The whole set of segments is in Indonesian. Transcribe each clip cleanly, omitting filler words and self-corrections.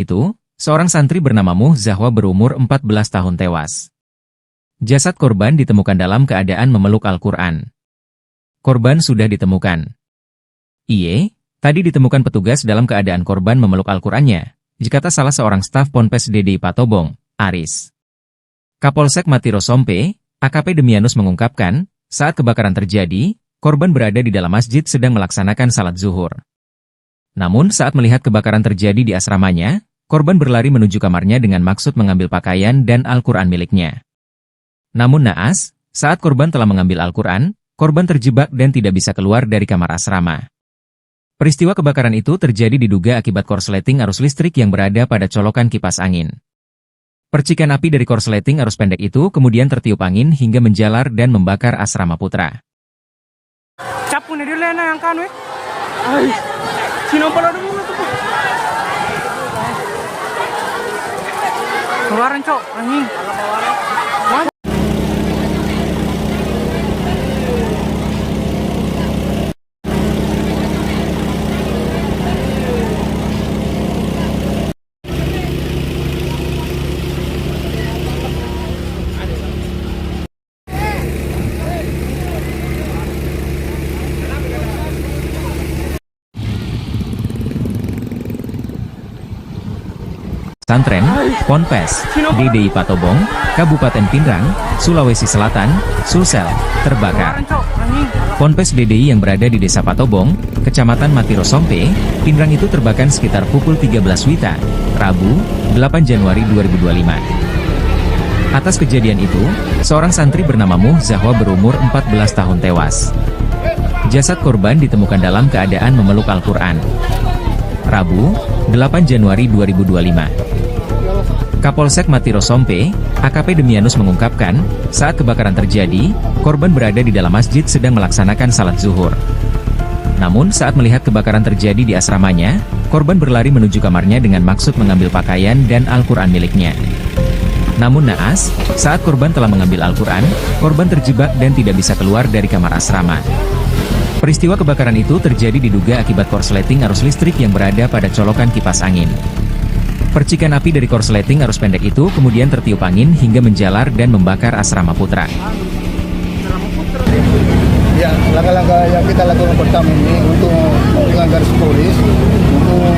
Itu, seorang santri bernama Muh Zahwa berumur 14 tahun tewas. Jasad korban ditemukan dalam keadaan memeluk Al-Quran. Korban sudah ditemukan. Tadi ditemukan petugas dalam keadaan korban memeluk Al-Qurannya, dikata salah seorang staf Ponpes DDI Patobong, Aris. Kapolsek Matiro Sompe, AKP Demianus mengungkapkan, saat kebakaran terjadi, korban berada di dalam masjid sedang melaksanakan salat zuhur. Namun saat melihat kebakaran terjadi di asramanya, korban berlari menuju kamarnya dengan maksud mengambil pakaian dan Al-Quran miliknya. Namun naas, saat korban telah mengambil Al-Quran, korban terjebak dan tidak bisa keluar dari kamar asrama. Peristiwa kebakaran itu terjadi diduga akibat korsleting arus listrik yang berada pada colokan kipas angin. Percikan api dari korsleting arus pendek itu kemudian tertiup angin hingga menjalar dan membakar asrama putra. Capu nih dulu yang kan weh. Ay, sino pala dulu tuh. Keluaran cok, anjing. Pesantren, Ponpes, DDI Patobong, Kabupaten Pinrang, Sulawesi Selatan, Sulsel, terbakar. Ponpes DDI yang berada di Desa Patobong, Kecamatan Matiro Sompe, Pinrang itu terbakar sekitar pukul 13 WITA, Rabu, 8 Januari 2025. Atas kejadian itu, seorang santri bernama Muh Zahwa berumur 14 tahun tewas. Jasad korban ditemukan dalam keadaan memeluk Al-Quran. Rabu, 8 Januari 2025. Kapolsek Matiro Sompe, AKP Demianus mengungkapkan, saat kebakaran terjadi, korban berada di dalam masjid sedang melaksanakan salat zuhur. Namun saat melihat kebakaran terjadi di asramanya, korban berlari menuju kamarnya dengan maksud mengambil pakaian dan Al-Quran miliknya. Namun naas, saat korban telah mengambil Al-Quran, korban terjebak dan tidak bisa keluar dari kamar asrama. Peristiwa kebakaran itu terjadi diduga akibat korsleting arus listrik yang berada pada colokan kipas angin. Percikan api dari korsleting arus pendek itu kemudian tertiup angin hingga menjalar dan membakar asrama putra. Ya, langkah-langkah yang kita lakukan pertama ini untuk dengan garis polis untuk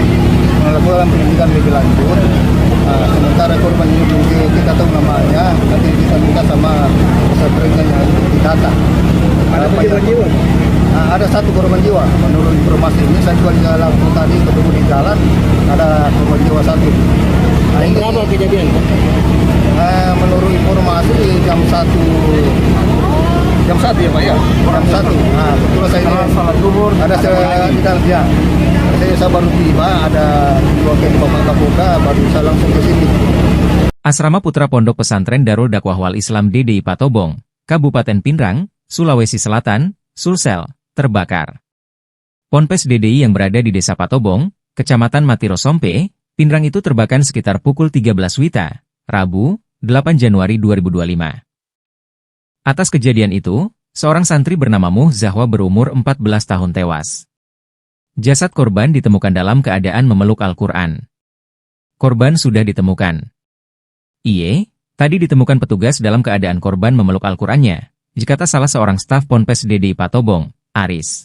melakukan penyidikan lebih lanjut. Sementara korban ini belum kita tahu namanya, nanti kita minta sama pesantrennya untuk didata. Ada satu korban jiwa. Menurut informasi ini saya juga di dalam tadi ketemu di jalan ada korban jiwa satu. Berapa kejadian? Menurut informasi jam 1 ya Pak ya? Jam 1. Betul saya ini salat zuhur. Ada di dalam ya. Saya baru tiba, ada dua Bapak Kapolda, baru saya langsung ke sini. Asrama Putra Pondok Pesantren Darul Dakwah Wal Islam DDI Patobong, Kabupaten Pinrang, Sulawesi Selatan, Sulsel, terbakar. Ponpes DDI yang berada di Desa Patobong, Kecamatan Matiro Sompe, Pinrang itu terbakar sekitar pukul 13 WITA, Rabu, 8 Januari 2025. Atas kejadian itu, seorang santri bernama Muh Zahwa berumur 14 tahun tewas. Jasad korban ditemukan dalam keadaan memeluk Al-Quran. Korban sudah ditemukan. Tadi ditemukan petugas dalam keadaan korban memeluk Al-Qurannya, dikata salah seorang staf Ponpes DDI Patobong, Aris.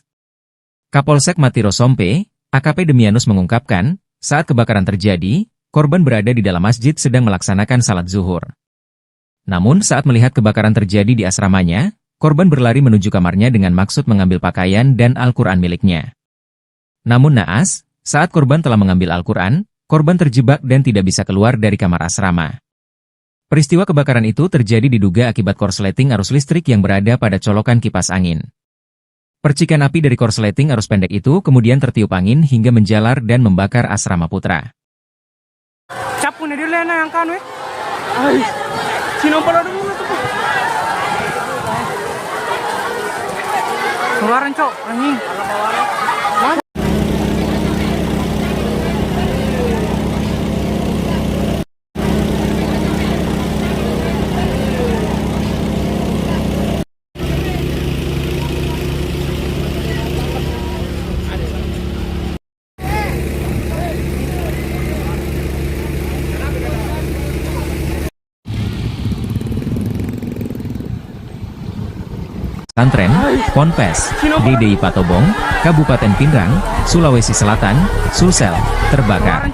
Kapolsek Matiro Sompe, AKP Demianus mengungkapkan, saat kebakaran terjadi, korban berada di dalam masjid sedang melaksanakan salat zuhur. Namun saat melihat kebakaran terjadi di asramanya, korban berlari menuju kamarnya dengan maksud mengambil pakaian dan Al-Quran miliknya. Namun naas, saat korban telah mengambil Al-Quran, korban terjebak dan tidak bisa keluar dari kamar asrama. Peristiwa kebakaran itu terjadi diduga akibat korsleting arus listrik yang berada pada colokan kipas angin. Percikan api dari korsleting arus pendek itu kemudian tertiup angin hingga menjalar dan membakar asrama putra. Capu nih dulu yang kan weh. Ay, sino pala dulu tuh. Keluaran cok, anjing. Pesantren, Ponpes, DDI Patobong, Kabupaten Pinrang, Sulawesi Selatan, Sulsel, terbakar.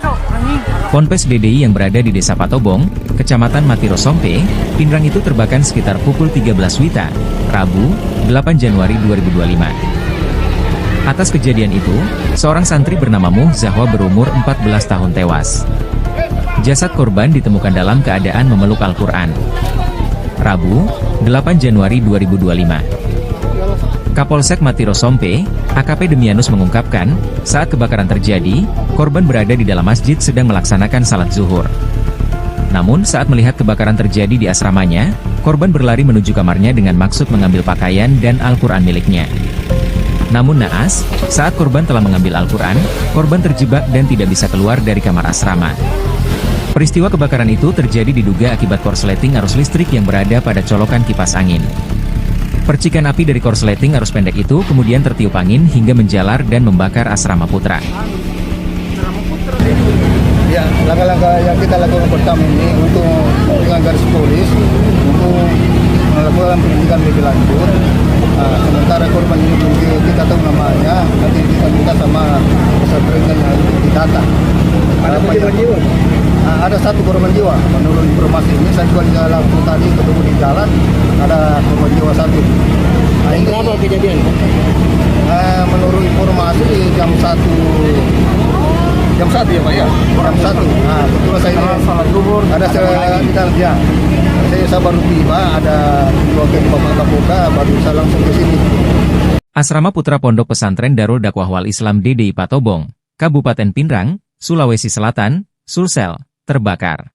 Ponpes DDI yang berada di Desa Patobong, Kecamatan Matiro Sompe, Pinrang itu terbakar sekitar pukul 13 WITA, Rabu, 8 Januari 2025. Atas kejadian itu, seorang santri bernama Muh Zahwa berumur 14 tahun tewas. Jasad korban ditemukan dalam keadaan memeluk Al-Quran. Rabu, 8 Januari 2025. Kapolsek Matiro Sompe, AKP Demianus mengungkapkan, saat kebakaran terjadi, korban berada di dalam masjid sedang melaksanakan salat zuhur. Namun saat melihat kebakaran terjadi di asramanya, korban berlari menuju kamarnya dengan maksud mengambil pakaian dan Al-Quran miliknya. Namun naas, saat korban telah mengambil Al-Quran, korban terjebak dan tidak bisa keluar dari kamar asrama. Peristiwa kebakaran itu terjadi diduga akibat korsleting arus listrik yang berada pada colokan kipas angin. Percikan api dari korsleting arus pendek itu kemudian tertiup angin hingga menjalar dan membakar asrama putra. Ya, langkah-langkah yang kita lakukan pertama ini untuk dengan garis polis untuk melakukan penyidikan lebih lanjut. Sementara korban ini belum kita tahu namanya, nanti kita minta sama pesantren yang didata. Ada satu korban jiwa. Menurut informasi ini, saya juga di langsung tadi ketemu di jalan, ada korban jiwa satu. Ini berapa kejadian? Menurut informasi jam 1 ya Pak ya? Jam 1. Nah, betul saya ini salat zuhur. Ada di dalam ya. Saya baru tiba, ada wakil Bapak Kapolda, baru saya langsung ke sini. Asrama Putra Pondok Pesantren Darul Dakwah Wal Islam DDI Patobong, Kabupaten Pinrang, Sulawesi Selatan, Sulsel, terbakar.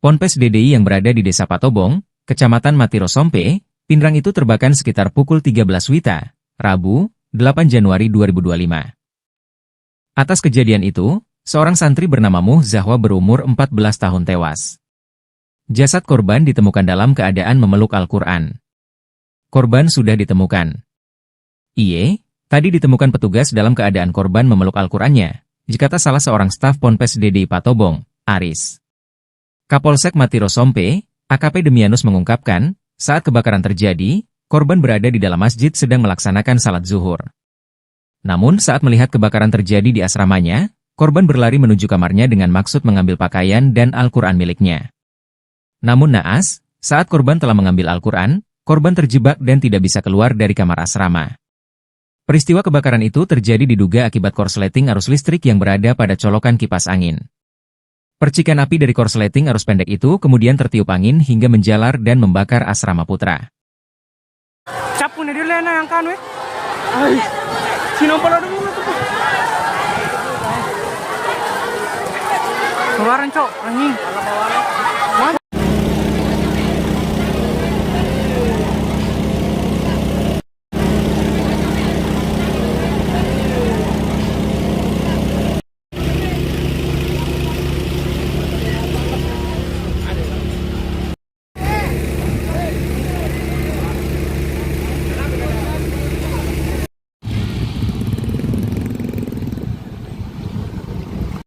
Ponpes DDI yang berada di Desa Patobong, Kecamatan Matiro Sompe, Pinrang itu terbakar sekitar pukul 13 WITA, Rabu, 8 Januari 2025. Atas kejadian itu, seorang santri bernama Muh Zahwa berumur 14 tahun tewas. Jasad korban ditemukan dalam keadaan memeluk Al-Quran. Korban sudah ditemukan. Tadi ditemukan petugas dalam keadaan korban memeluk Al-Qurannya, dikata salah seorang staf Ponpes DDI Patobong, Aris. Kapolsek Matiro Sompe, AKP Demianus mengungkapkan, saat kebakaran terjadi, korban berada di dalam masjid sedang melaksanakan salat zuhur. Namun saat melihat kebakaran terjadi di asramanya, korban berlari menuju kamarnya dengan maksud mengambil pakaian dan Al-Quran miliknya. Namun naas, saat korban telah mengambil Al-Quran, korban terjebak dan tidak bisa keluar dari kamar asrama. Peristiwa kebakaran itu terjadi diduga akibat korsleting arus listrik yang berada pada colokan kipas angin. Percikan api dari korsleting arus pendek itu kemudian tertiup angin hingga menjalar dan membakar asrama putra. Capu nih dulu yang kan weh. Ay, sino pala dulu tuh. Keluaran cok, anjing.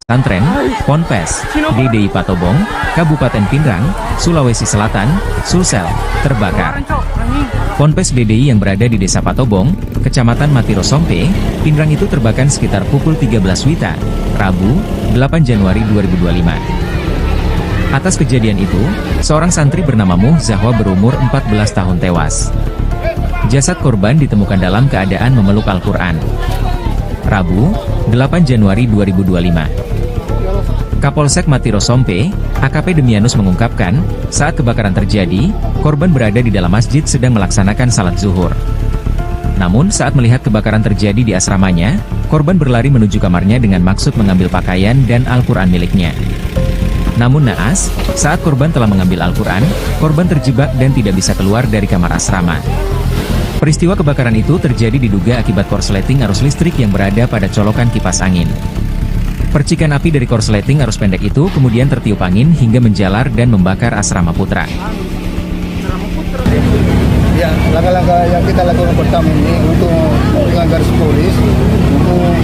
Pesantren, Ponpes, DDI Patobong, Kabupaten Pinrang, Sulawesi Selatan, Sulsel, terbakar. Ponpes DDI yang berada di Desa Patobong, Kecamatan Matiro Sompe, Pinrang itu terbakar sekitar pukul 13 WITA, Rabu, 8 Januari 2025. Atas kejadian itu, seorang santri bernama Muh Zahwa berumur 14 tahun tewas. Jasad korban ditemukan dalam keadaan memeluk Al-Quran. Rabu, 8 Januari 2025. Kapolsek Matiro Sompe, AKP Demianus mengungkapkan, saat kebakaran terjadi, korban berada di dalam masjid sedang melaksanakan salat zuhur. Namun saat melihat kebakaran terjadi di asramanya, korban berlari menuju kamarnya dengan maksud mengambil pakaian dan Al-Quran miliknya. Namun naas, saat korban telah mengambil Al-Quran, korban terjebak dan tidak bisa keluar dari kamar asrama. Peristiwa kebakaran itu terjadi diduga akibat korsleting arus listrik yang berada pada colokan kipas angin. Percikan api dari korsleting arus pendek itu kemudian tertiup angin hingga menjalar dan membakar asrama putra. Ya, langkah-langkah yang kita lakukan pertama ini untuk dengan garis polis untuk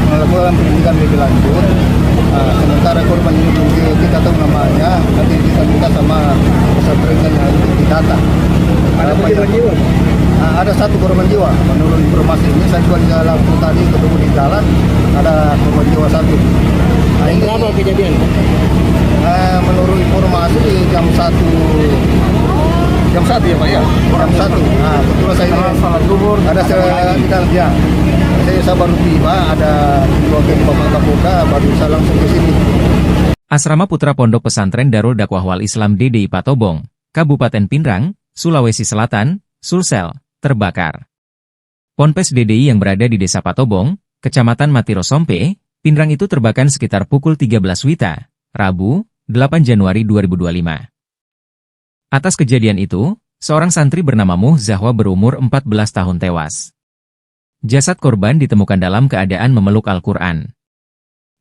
melakukan penyidikan lebih lanjut. Sementara korban ini belum kita tahu namanya, nanti kita minta sama pesantren yang didata. Ada satu korban jiwa. Menurut informasi ini saya juga di jalan tadi ketemu di jalan ada korban jiwa satu. Nah, ini Berapa kejadian? menurut informasi jam satu ya Pak ya, jam satu. Nah kebetulan saya Salat zuhur. ada di dalam ya. Saya baru tiba, ada wakil Bapak Kapolda, baru saya langsung ke sini. Asrama Putra Pondok Pesantren Darul Dakwah Wal Islam DDI Patobong, Kabupaten Pinrang, Sulawesi Selatan, Sulsel, terbakar. Ponpes DDI yang berada di Desa Patobong, Kecamatan Matiro Sompe, Pinrang itu terbakar sekitar pukul 13 WITA, Rabu, 8 Januari 2025. Atas kejadian itu, seorang santri bernama Muh Zahwa berumur 14 tahun tewas. Jasad korban ditemukan dalam keadaan memeluk Al-Quran.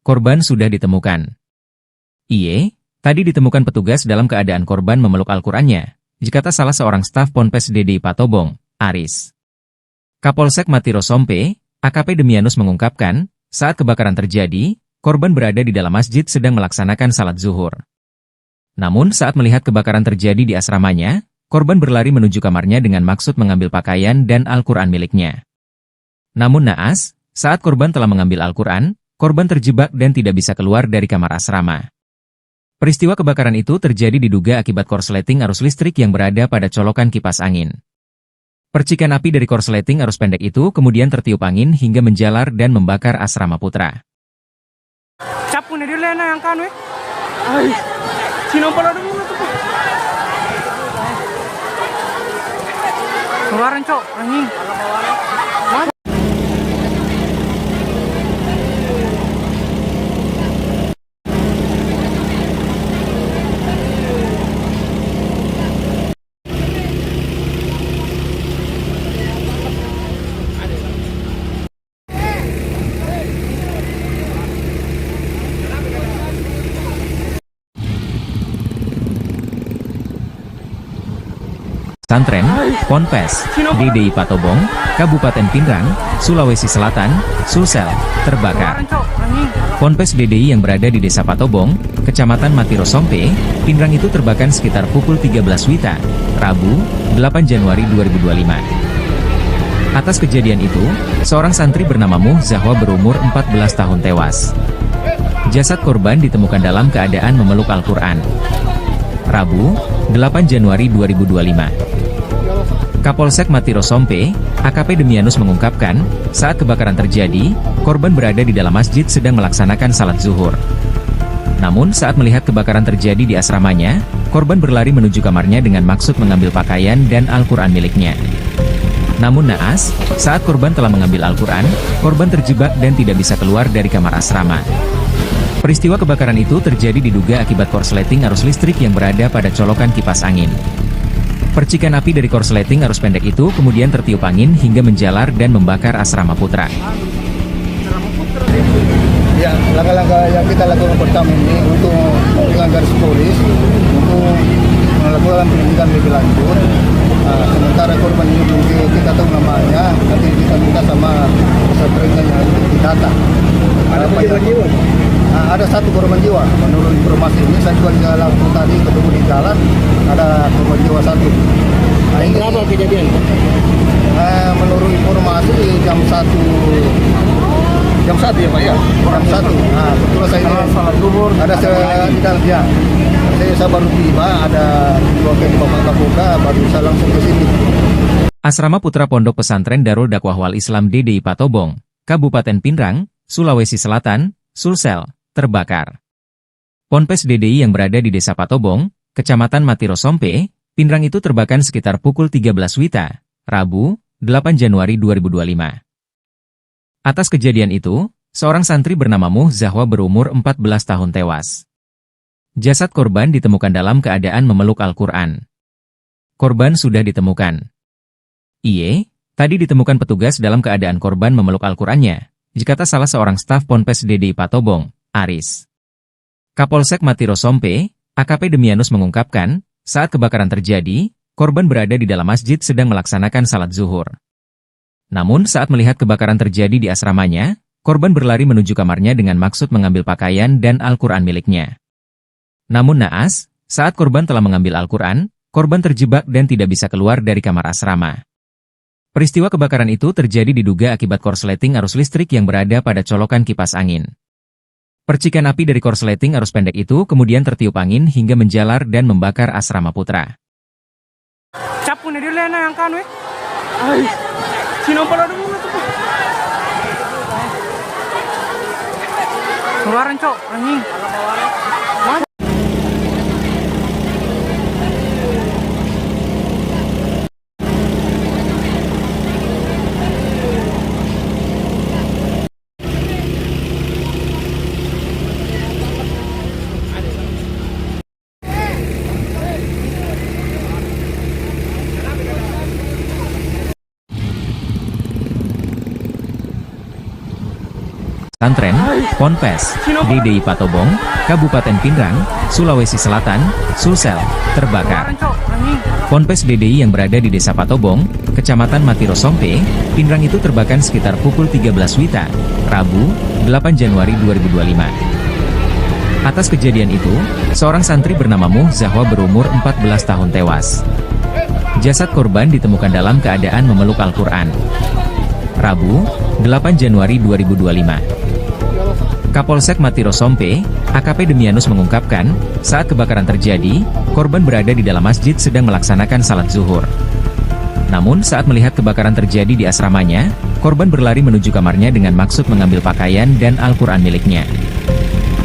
Korban sudah ditemukan. Tadi ditemukan petugas dalam keadaan korban memeluk Al-Qurannya, dikata salah seorang staf Ponpes DDI Patobong, Aris. Kapolsek Matiro Sompe, AKP Demianus mengungkapkan, saat kebakaran terjadi, korban berada di dalam masjid sedang melaksanakan salat zuhur. Namun saat melihat kebakaran terjadi di asramanya, korban berlari menuju kamarnya dengan maksud mengambil pakaian dan Al-Quran miliknya. Namun naas, saat korban telah mengambil Al-Quran, korban terjebak dan tidak bisa keluar dari kamar asrama. Peristiwa kebakaran itu terjadi diduga akibat korsleting arus listrik yang berada pada colokan kipas angin. Percikan api dari korsleting arus pendek itu kemudian tertiup angin hingga menjalar dan membakar asrama putra. Capu na dili na yang kanu eh. Ay, sino pala dulu itu? Keluaran cok, anjing. Pesantren, Ponpes, DDI Patobong, Kabupaten Pinrang, Sulawesi Selatan, Sulsel, terbakar. Ponpes DDI yang berada di Desa Patobong, Kecamatan Matiro Sompe, Pinrang itu terbakar sekitar pukul 13 WITA, Rabu, 8 Januari 2025. Atas kejadian itu, seorang santri bernama Muh Zahwa berumur 14 tahun tewas. Jasad korban ditemukan dalam keadaan memeluk Al-Quran. Rabu, 8 Januari 2025. Kapolsek Matiro Sompe, AKP Demianus mengungkapkan, saat kebakaran terjadi, korban berada di dalam masjid sedang melaksanakan salat zuhur. Namun saat melihat kebakaran terjadi di asramanya, korban berlari menuju kamarnya dengan maksud mengambil pakaian dan Al-Quran miliknya. Namun naas, saat korban telah mengambil Al-Quran, korban terjebak dan tidak bisa keluar dari kamar asrama. Peristiwa kebakaran itu terjadi diduga akibat korsleting arus listrik yang berada pada colokan kipas angin. Percikan api dari korsleting arus pendek itu kemudian tertiup angin hingga menjalar dan membakar asrama putra. Ya, langkah-langkah yang kita lakukan pertama ini untuk dengan garis polis untuk melakukan pendidikan lebih lanjut. Sementara korban ini belum kita tahu namanya, nanti kita minta sama pesantrennya yang didata. Ada satu korban jiwa. Menurut informasi ini saya juga di jalan tadi ketemu di jalan ada korban jiwa satu. Nah, ini Berapa kejadian? menurut informasi jam satu ya Pak ya, jam satu. Nah kebetulan saya Salat zuhur. ada di dalam ya. Saya baru tiba, ada wakil Bapak Kapolda, baru saya langsung ke sini. Asrama Putra Pondok Pesantren Darul Dakwah Wal Islam DDI Patobong, Kabupaten Pinrang, Sulawesi Selatan, Sulsel, terbakar. Ponpes DDI yang berada di Desa Patobong, Kecamatan Matiro Sompe, Pinrang itu terbakar sekitar pukul 13 WITA, Rabu, 8 Januari 2025. Atas kejadian itu, seorang santri bernama Muh Zahwa berumur 14 tahun tewas. Jasad korban ditemukan dalam keadaan memeluk Al-Quran. Korban sudah ditemukan. Tadi ditemukan petugas dalam keadaan korban memeluk Al-Qurannya, dikata salah seorang staf Ponpes DDI Patobong, Aris. Kapolsek Matiro Sompe, AKP Demianus mengungkapkan, saat kebakaran terjadi, korban berada di dalam masjid sedang melaksanakan salat zuhur. Namun saat melihat kebakaran terjadi di asramanya, korban berlari menuju kamarnya dengan maksud mengambil pakaian dan Al-Quran miliknya. Namun naas, saat korban telah mengambil Al-Quran, korban terjebak dan tidak bisa keluar dari kamar asrama. Peristiwa kebakaran itu terjadi diduga akibat korsleting arus listrik yang berada pada colokan kipas angin. Percikan api dari korsleting arus pendek itu kemudian tertiup angin hingga menjalar dan membakar asrama putra. Capu na dili na yang kanu eh. Ay, sino pala dulu na to? Keluaran cok, anjing. Pesantren, Ponpes, DDI Patobong, Kabupaten Pinrang, Sulawesi Selatan, Sulsel, terbakar. Ponpes DDI yang berada di Desa Patobong, Kecamatan Matiro Sompe, Pinrang itu terbakar sekitar pukul 13 WITA, Rabu, 8 Januari 2025. Atas kejadian itu, seorang santri bernama Muh Zahwa berumur 14 tahun tewas. Jasad korban ditemukan dalam keadaan memeluk Al-Quran. Rabu, 8 Januari 2025. Kapolsek Matiro Sompe, AKP Demianus mengungkapkan, saat kebakaran terjadi, korban berada di dalam masjid sedang melaksanakan salat zuhur. Namun saat melihat kebakaran terjadi di asramanya, korban berlari menuju kamarnya dengan maksud mengambil pakaian dan Al-Quran miliknya.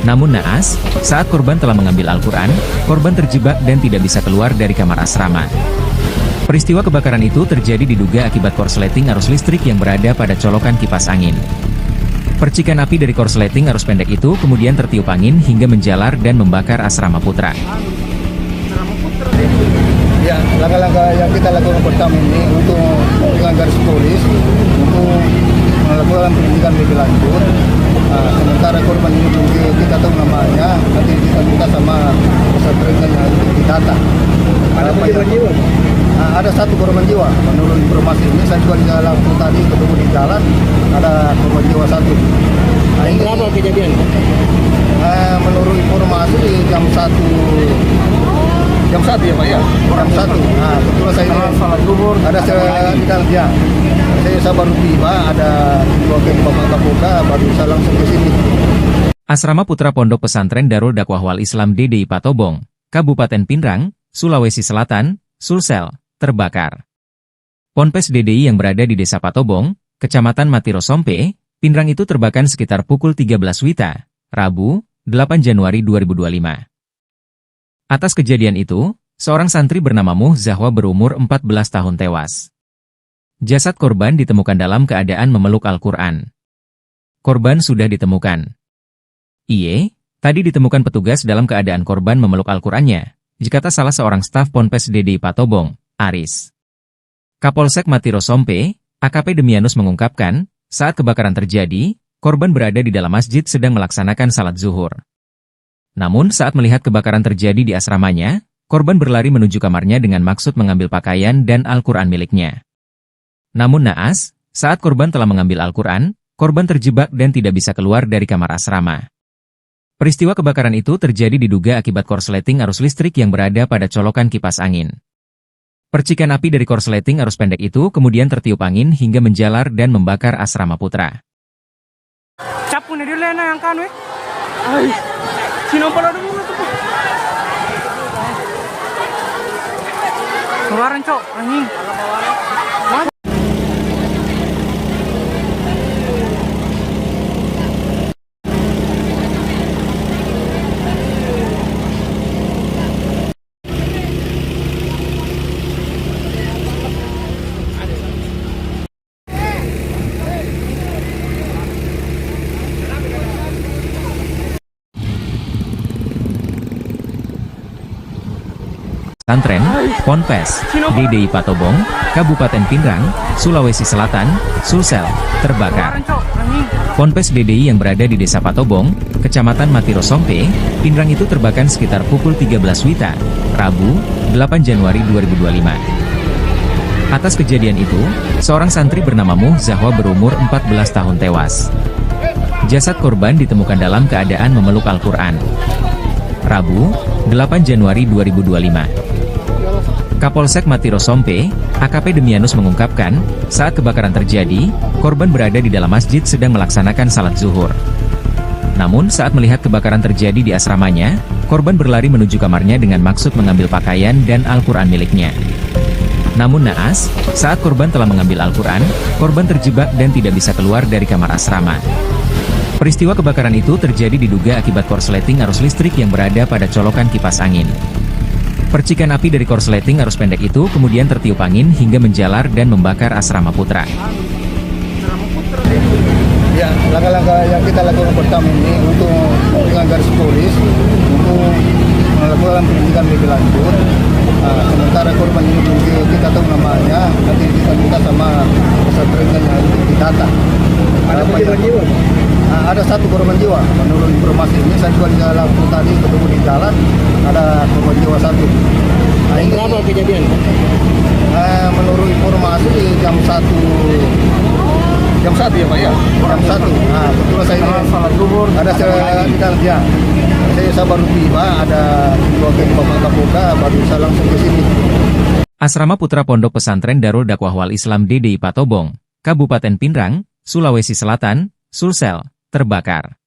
Namun naas, saat korban telah mengambil Al-Quran, korban terjebak dan tidak bisa keluar dari kamar asrama. Peristiwa kebakaran itu terjadi diduga akibat korsleting arus listrik yang berada pada colokan kipas angin. Percikan api dari korsleting arus pendek itu kemudian tertiup angin hingga menjalar dan membakar asrama putra. Ya, langkah-langkah yang kita lakukan pertama ini untuk dengan garis polis untuk melakukan pendidikan lebih lanjut. Sementara korban ini belum kita tahu namanya, nanti kita minta sama pesantren yang ditata. Ada korban jiwa? Ada satu korban jiwa. Menurut informasi ini saya juga di jalan tadi ketemu di jalan ada korban jiwa satu. Berapa kejadian? Menurut informasi jam 1 ya Pak ya? Jam 1. Nah, kebetulan saya ini salat zuhur ada sekitar ya. Saya baru tiba, ada wakil Bapak Kapolda, baru saya langsung ke sini. Asrama Putra Pondok Pesantren Darul Dakwah Wal Islam DDI Patobong, Kabupaten Pinrang, Sulawesi Selatan, Sulsel, terbakar. Ponpes DDI yang berada di Desa Patobong, Kecamatan Matiro Sompe, Pinrang itu terbakar sekitar pukul 13 WITA, Rabu, 8 Januari 2025. Atas kejadian itu, seorang santri bernama Muh Zahwa berumur 14 tahun tewas. Jasad korban ditemukan dalam keadaan memeluk Al-Quran. Korban sudah ditemukan. Tadi ditemukan petugas dalam keadaan korban memeluk Al-Qurannya, dikata salah seorang staf Ponpes DDI Patobong, Aris. Kapolsek Matiro Sompe, AKP Demianus mengungkapkan, saat kebakaran terjadi, korban berada di dalam masjid sedang melaksanakan salat zuhur. Namun saat melihat kebakaran terjadi di asramanya, korban berlari menuju kamarnya dengan maksud mengambil pakaian dan Al-Quran miliknya. Namun naas, saat korban telah mengambil Al-Quran, korban terjebak dan tidak bisa keluar dari kamar asrama. Peristiwa kebakaran itu terjadi diduga akibat korsleting arus listrik yang berada pada colokan kipas angin. Percikan api dari korsleting arus pendek itu kemudian tertiup angin hingga menjalar dan membakar asrama putra. Capu na dili na yang kanu eh. Ay, sino pala dulu na to? Keluaran cok, anjing. Pesantren, Ponpes, DDI Patobong, Kabupaten Pinrang, Sulawesi Selatan, Sulsel, terbakar. Ponpes DDI yang berada di Desa Patobong, Kecamatan Matiro Sompe, Pinrang itu terbakar sekitar pukul 13 WITA, Rabu, 8 Januari 2025. Atas kejadian itu, seorang santri bernama Muh Zahwa berumur 14 tahun tewas. Jasad korban ditemukan dalam keadaan memeluk Al-Quran. Rabu, 8 Januari 2025. Kapolsek Matiro Sompe, AKP Demianus mengungkapkan, saat kebakaran terjadi, korban berada di dalam masjid sedang melaksanakan salat zuhur. Namun saat melihat kebakaran terjadi di asramanya, korban berlari menuju kamarnya dengan maksud mengambil pakaian dan Al-Quran miliknya. Namun naas, saat korban telah mengambil Al-Quran, korban terjebak dan tidak bisa keluar dari kamar asrama. Peristiwa kebakaran itu terjadi diduga akibat korsleting arus listrik yang berada pada colokan kipas angin. Percikan api dari korsleting arus pendek itu kemudian tertiup angin hingga menjalar dan membakar asrama putra. Ya, langkah-langkah yang kita lakukan pertama ini untuk dengan garis polis untuk melakukan penyidikan lebih lanjut. Sementara korban ini belum kita tahu namanya, nanti kita minta sama pesantren yang untuk didata. Ada korban jiwa? Ada satu korban jiwa. Menurut informasi ini saya juga di dalam tadi ketemu di jalan ada korban jiwa satu. Berapa kejadian? Menurut informasi jam 1 ya Pak ya? Jam 1. Betul saya ini salat zuhur. Ada di dalam ya. Saya baru tiba, ada wakil Bapak Kapolda, baru saya langsung ke sini. Asrama Putra Pondok Pesantren Darul Dakwah Wal Islam DDI Patobong, Kabupaten Pinrang, Sulawesi Selatan, Sulsel, terbakar.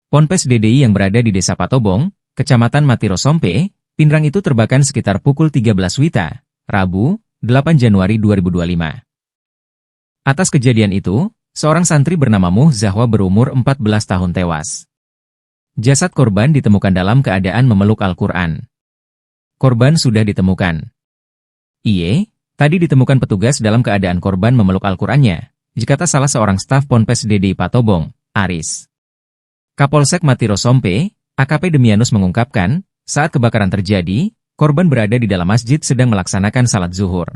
Ponpes DDI yang berada di Desa Patobong, Kecamatan Matiro Sompe, Pinrang itu terbakar sekitar pukul 13 WITA, Rabu, 8 Januari 2025. Atas kejadian itu, seorang santri bernama Muh Zahwa berumur 14 tahun tewas. Jasad korban ditemukan dalam keadaan memeluk Al-Quran. Korban sudah ditemukan. Tadi ditemukan petugas dalam keadaan korban memeluk Al-Qurannya, dikata salah seorang staf Ponpes DDI Patobong, Aris. Kapolsek Matiro Sompe, AKP Demianus mengungkapkan, saat kebakaran terjadi, korban berada di dalam masjid sedang melaksanakan salat zuhur.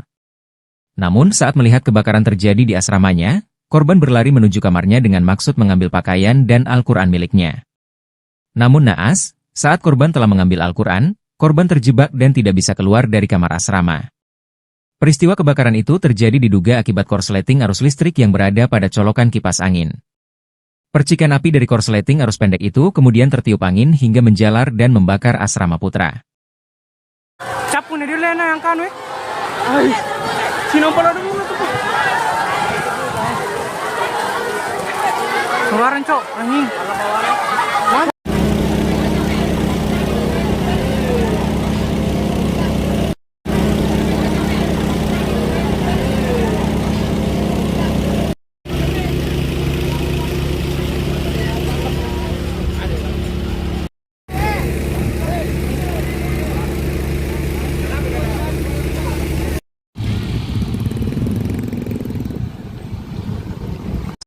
Namun saat melihat kebakaran terjadi di asramanya, korban berlari menuju kamarnya dengan maksud mengambil pakaian dan Al-Quran miliknya. Namun naas, saat korban telah mengambil Al-Quran, korban terjebak dan tidak bisa keluar dari kamar asrama. Peristiwa kebakaran itu terjadi diduga akibat korsleting arus listrik yang berada pada colokan kipas angin. Percikan api dari korsleting arus pendek itu kemudian tertiup angin hingga menjalar dan membakar asrama putra. Capu nih dulu yang kan weh. Ay, sino pala dulu tuh. Keluaran cok, anjing.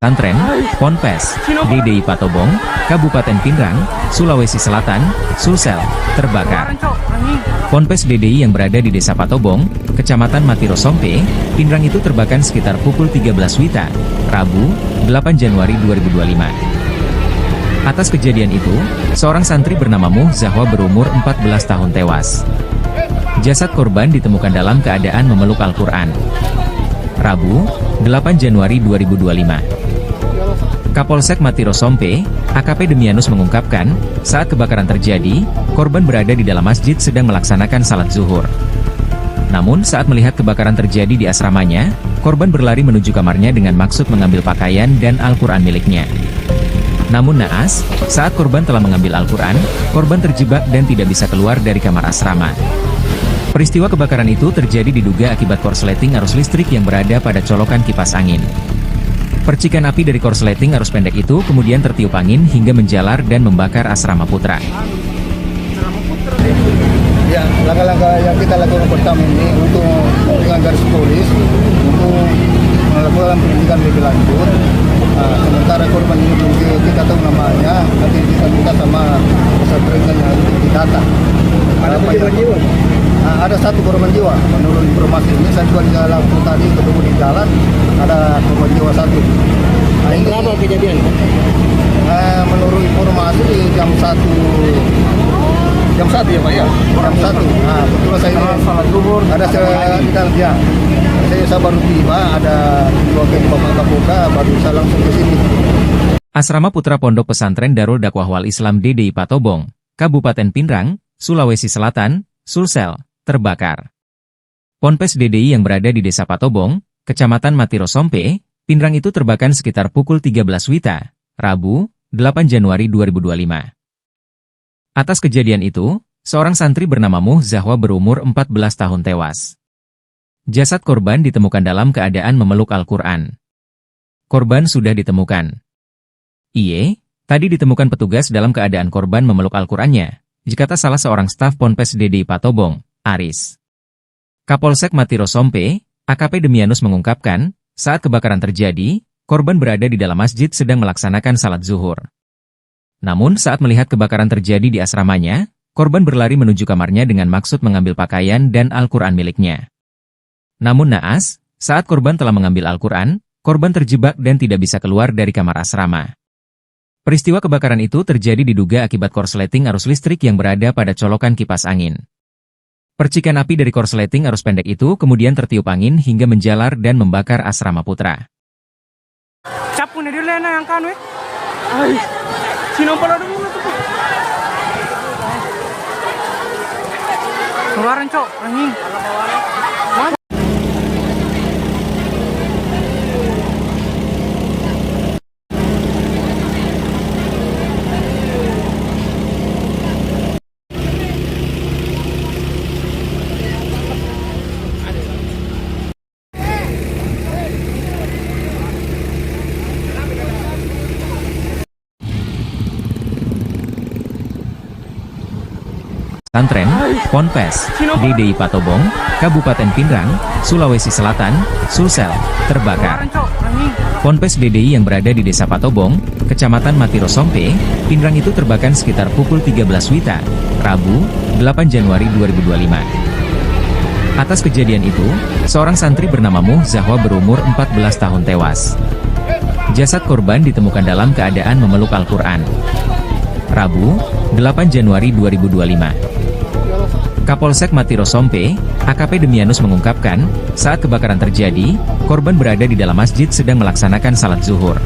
Pesantren, Ponpes, DDI Patobong, Kabupaten Pinrang, Sulawesi Selatan, Sulsel, terbakar. Ponpes DDI yang berada di Desa Patobong, Kecamatan Matiro Sompe, Pinrang itu terbakar sekitar pukul 13 WITA, Rabu, 8 Januari 2025. Atas kejadian itu, seorang santri bernama Muh Zahwa berumur 14 tahun tewas. Jasad korban ditemukan dalam keadaan memeluk Al-Quran. Rabu, 8 Januari 2025. Kapolsek Matiro Sompe, AKP Demianus mengungkapkan, saat kebakaran terjadi, korban berada di dalam masjid sedang melaksanakan salat zuhur. Namun saat melihat kebakaran terjadi di asramanya, korban berlari menuju kamarnya dengan maksud mengambil pakaian dan Al-Quran miliknya. Namun naas, saat korban telah mengambil Al-Quran, korban terjebak dan tidak bisa keluar dari kamar asrama. Peristiwa kebakaran itu terjadi diduga akibat korsleting arus listrik yang berada pada colokan kipas angin. Percikan api dari korsleting arus pendek itu kemudian tertiup angin hingga menjalar dan membakar asrama putra. Ya, langkah-langkah yang kita lakukan pertama ini untuk dengan garis polis untuk melakukan penyidikan lebih lanjut. Sementara korban ini belum kita tahu namanya, nanti kita minta sama pesantren yang untuk didata. Ada korban jiwa? Ada satu korban jiwa. Menurut informasi ini saya juga di dalam tadi ketemu di jalan ada korban jiwa satu. Berapa kejadian? Menurut informasi jam 1 ya Pak ya? Jam 1. Betul saya ini salat zuhur. Ada di dalam ya. Saya baru tiba, ada wakil Bapak Kapolda, baru saya langsung ke sini. Asrama Putra Pondok Pesantren Darul Dakwah Wal Islam DDI Patobong, Kabupaten Pinrang, Sulawesi Selatan, Sulsel, terbakar. Ponpes DDI yang berada di Desa Patobong, Kecamatan Matiro Sompe, Pinrang itu terbakar sekitar pukul 13 WITA, Rabu, 8 Januari 2025. Atas kejadian itu, seorang santri bernama Muh Zahwa berumur 14 tahun tewas. Jasad korban ditemukan dalam keadaan memeluk Al-Quran. Korban sudah ditemukan. Tadi ditemukan petugas dalam keadaan korban memeluk Al-Qurannya, dikata salah seorang staf Ponpes DDI Patobong, Aris. Kapolsek Matiro Sompe, AKP Demianus mengungkapkan, saat kebakaran terjadi, korban berada di dalam masjid sedang melaksanakan salat zuhur. Namun saat melihat kebakaran terjadi di asramanya, korban berlari menuju kamarnya dengan maksud mengambil pakaian dan Al-Quran miliknya. Namun naas, saat korban telah mengambil Al-Quran, korban terjebak dan tidak bisa keluar dari kamar asrama. Peristiwa kebakaran itu terjadi diduga akibat korsleting arus listrik yang berada pada colokan kipas angin. Percikan api dari korsleting arus pendek itu kemudian tertiup angin hingga menjalar dan membakar asrama putra. Capu nih dulu yang kan weh. Ay, sino pala dulu tuh. Keluaran cok, anjing. Pesantren, Ponpes, DDI Patobong, Kabupaten Pinrang, Sulawesi Selatan, Sulsel, terbakar. Ponpes DDI yang berada di Desa Patobong, Kecamatan Matiro Sompe, Pinrang itu terbakar sekitar pukul 13 WITA, Rabu, 8 Januari 2025. Atas kejadian itu, seorang santri bernama Muh Zahwa berumur 14 tahun tewas. Jasad korban ditemukan dalam keadaan memeluk Al-Quran. Rabu, 8 Januari 2025. Kapolsek Matiro Sompe, AKP Demianus mengungkapkan, saat kebakaran terjadi, korban berada di dalam masjid sedang melaksanakan salat zuhur.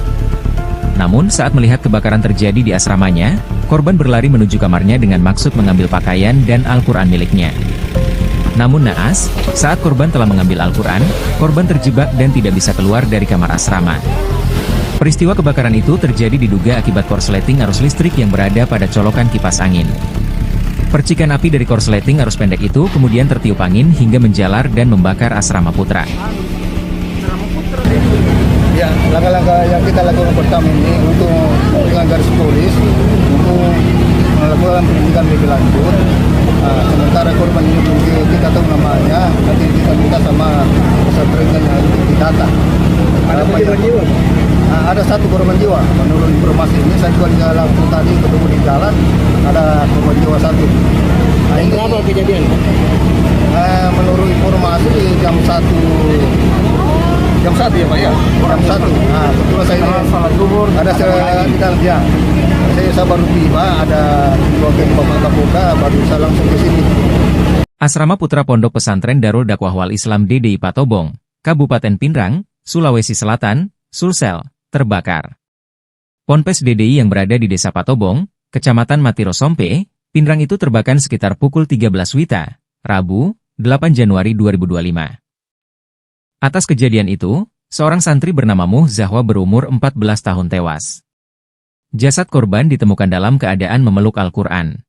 Namun saat melihat kebakaran terjadi di asramanya, korban berlari menuju kamarnya dengan maksud mengambil pakaian dan Al-Quran miliknya. Namun naas, saat korban telah mengambil Al-Quran, korban terjebak dan tidak bisa keluar dari kamar asrama. Peristiwa kebakaran itu terjadi diduga akibat korsleting arus listrik yang berada pada colokan kipas angin. Percikan api dari korsleting arus pendek itu kemudian tertiup angin hingga menjalar dan membakar asrama putra. Ya, langkah-langkah yang kita lakukan pertama ini untuk dengan garis polis untuk melakukan pendidikan lebih lanjut. Sementara korban ini belum kita tahu namanya, nanti kita minta sama pesantren yang didata. Ada korban jiwa? Ada satu korban jiwa. Menurut informasi ini, saya juga di langsung tadi ketemu di jalan, ada korban jiwa satu. Berapa kejadian? Menurut informasi jam 1 ya Pak ya? Jam 1. Nah, kebetulan saya salat zuhur, ada di dalam ya. Saya baru tiba, ada wakil Bapak Kapolda, baru saya langsung ke sini. Asrama Putra Pondok Pesantren Darul Dakwah Wal Islam DDI Patobong, Kabupaten Pinrang, Sulawesi Selatan, Sulsel, terbakar. Ponpes DDI yang berada di Desa Patobong, Kecamatan Matiro Sompe, Pinrang itu terbakar sekitar pukul 13 WITA, Rabu, 8 Januari 2025. Atas kejadian itu, seorang santri bernama Muh Zahwa berumur 14 tahun tewas. Jasad korban ditemukan dalam keadaan memeluk Al-Quran.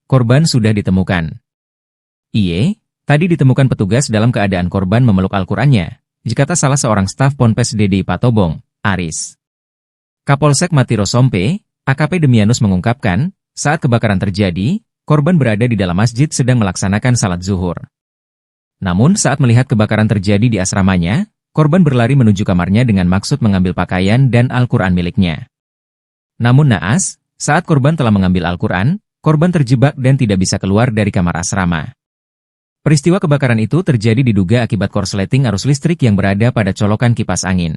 Korban sudah ditemukan. Tadi ditemukan petugas dalam keadaan korban memeluk Al-Qurannya, dikata salah seorang staf Ponpes DDI Patobong, Aris. Kapolsek Matiro Sompe, AKP Demianus mengungkapkan, saat kebakaran terjadi, korban berada di dalam masjid sedang melaksanakan salat zuhur. Namun saat melihat kebakaran terjadi di asramanya, korban berlari menuju kamarnya dengan maksud mengambil pakaian dan Al-Quran miliknya. Namun naas, saat korban telah mengambil Al-Quran, korban terjebak dan tidak bisa keluar dari kamar asrama. Peristiwa kebakaran itu terjadi diduga akibat korsleting arus listrik yang berada pada colokan kipas angin.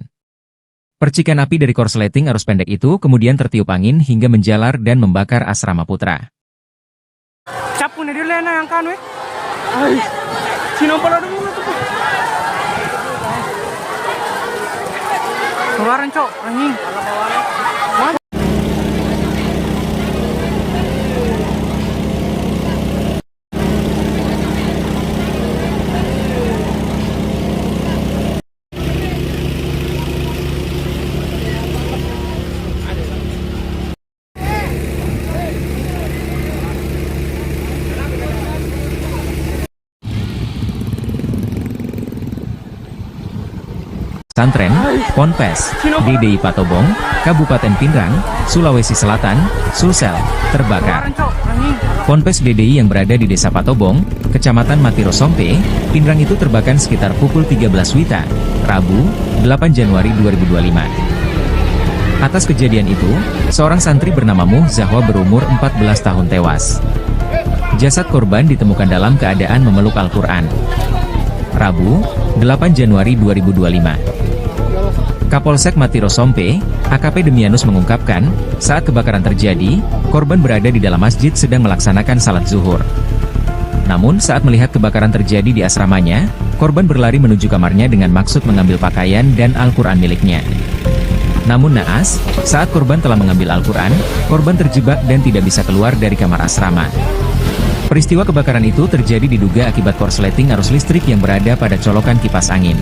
Percikan api dari korsleting arus pendek itu kemudian tertiup angin hingga menjalar dan membakar asrama putra. Capu nih dulu yang kan weh. Ay, sino pala dulu tuh. Keluaran cok, anjing. Pesantren Ponpes DDI Patobong, Kabupaten Pinrang, Sulawesi Selatan, Sulsel, terbakar. Ponpes DDI yang berada di Desa Patobong, Kecamatan Matiro Sompe, Pinrang itu terbakar sekitar pukul 13 WITA, Rabu, 8 Januari 2025. Atas kejadian itu, seorang santri bernama Muh Zahwa berumur 14 tahun tewas. Jasad korban ditemukan dalam keadaan memeluk Al-Quran. Rabu, 8 Januari 2025. Kapolsek Matiro Sompe, AKP Demianus mengungkapkan, saat kebakaran terjadi, korban berada di dalam masjid sedang melaksanakan salat zuhur. Namun saat melihat kebakaran terjadi di asramanya, korban berlari menuju kamarnya dengan maksud mengambil pakaian dan Al-Quran miliknya. Namun naas, saat korban telah mengambil Al-Quran, korban terjebak dan tidak bisa keluar dari kamar asrama. Peristiwa kebakaran itu terjadi diduga akibat korsleting arus listrik yang berada pada colokan kipas angin.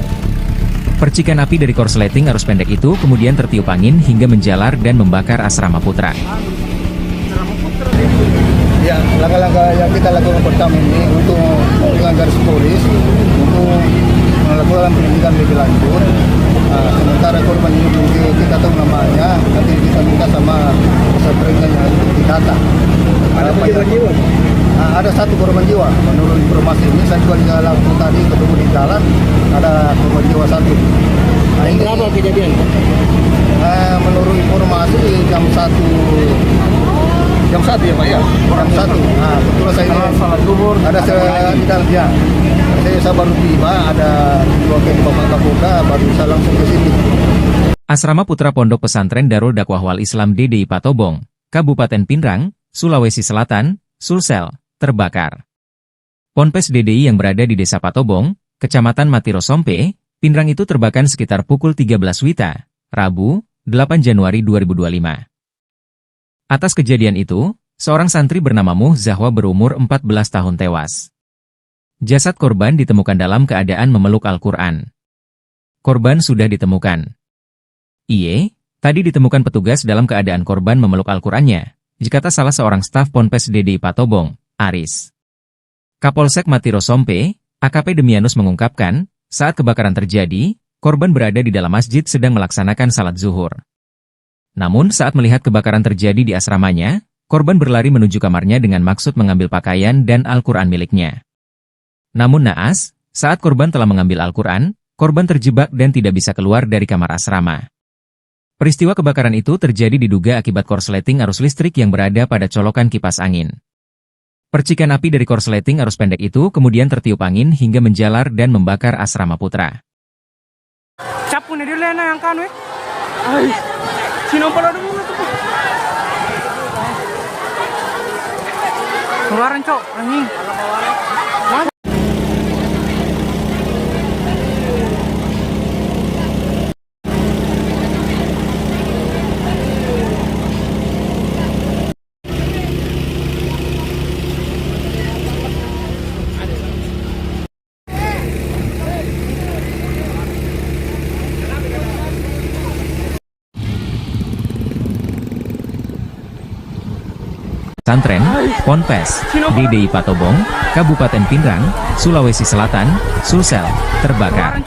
Percikan api dari korsleting arus pendek itu kemudian tertiup angin hingga menjalar dan membakar asrama putra. Ya, langkah-langkah yang kita lakukan pertama ini untuk dengan garis polis untuk melakukan penyelidikan lebih lanjut. Sementara korban ini belum kita tahu namanya, nanti kita minta sama pesantrennya untuk didata. Ada korban jiwa? Ada satu korban jiwa. Menurut informasi ini, saya juga di langsung tadi ketemu di jalan, ada korban jiwa satu. Berapa kejadian? Menurut informasi jam 1 ya Pak ya? Jam 1. Kebetulan saya salat zuhur, ada di dalam ya. Saya baru tiba, ada wakil Bapak Kapolda, baru saya langsung ke sini. Asrama Putra Pondok Pesantren Darul Dakwah Wal Islam DDI Patobong, Kabupaten Pinrang, Sulawesi Selatan, Sulsel, terbakar. Ponpes DDI yang berada di Desa Patobong, Kecamatan Matiro Sompe, Pinrang itu terbakar sekitar pukul 13 WITA, Rabu, 8 Januari 2025. Atas kejadian itu, seorang santri bernama Muh Zahwa berumur 14 tahun tewas. Jasad korban ditemukan dalam keadaan memeluk Al-Quran. Korban sudah ditemukan. Tadi ditemukan petugas dalam keadaan korban memeluk Al-Qurannya, dikata salah seorang staf Ponpes DDI Patobong, Aris. Kapolsek Matiro Sompe, AKP Demianus mengungkapkan, saat kebakaran terjadi, korban berada di dalam masjid sedang melaksanakan salat zuhur. Namun saat melihat kebakaran terjadi di asramanya, korban berlari menuju kamarnya dengan maksud mengambil pakaian dan Al-Quran miliknya. Namun naas, saat korban telah mengambil Al-Quran, korban terjebak dan tidak bisa keluar dari kamar asrama. Peristiwa kebakaran itu terjadi diduga akibat korsleting arus listrik yang berada pada colokan kipas angin. Percikan api dari korsleting arus pendek itu kemudian tertiup angin hingga menjalar dan membakar asrama putra. Capu nih dulu yang kanu Sino pala dulu tuh. Keluaran cok, anjing. Pesantren Ponpes DDI Patobong, Kabupaten Pinrang, Sulawesi Selatan, Sulsel, terbakar.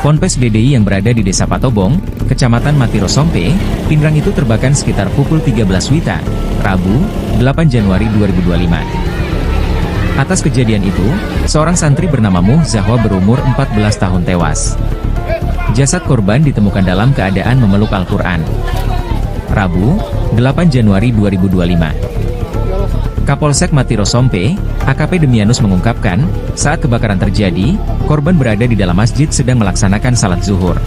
Ponpes DDI yang berada di Desa Patobong, Kecamatan Matiro Sompe, Pinrang itu terbakar sekitar pukul 13 WITA, Rabu, 8 Januari 2025. Atas kejadian itu, seorang santri bernama Muh Zahwa berumur 14 tahun tewas. Jasad korban ditemukan dalam keadaan memeluk Al-Quran. Rabu, 8 Januari 2025. Kapolsek Matiro Sompe, AKP Demianus mengungkapkan, saat kebakaran terjadi, korban berada di dalam masjid sedang melaksanakan salat zuhur.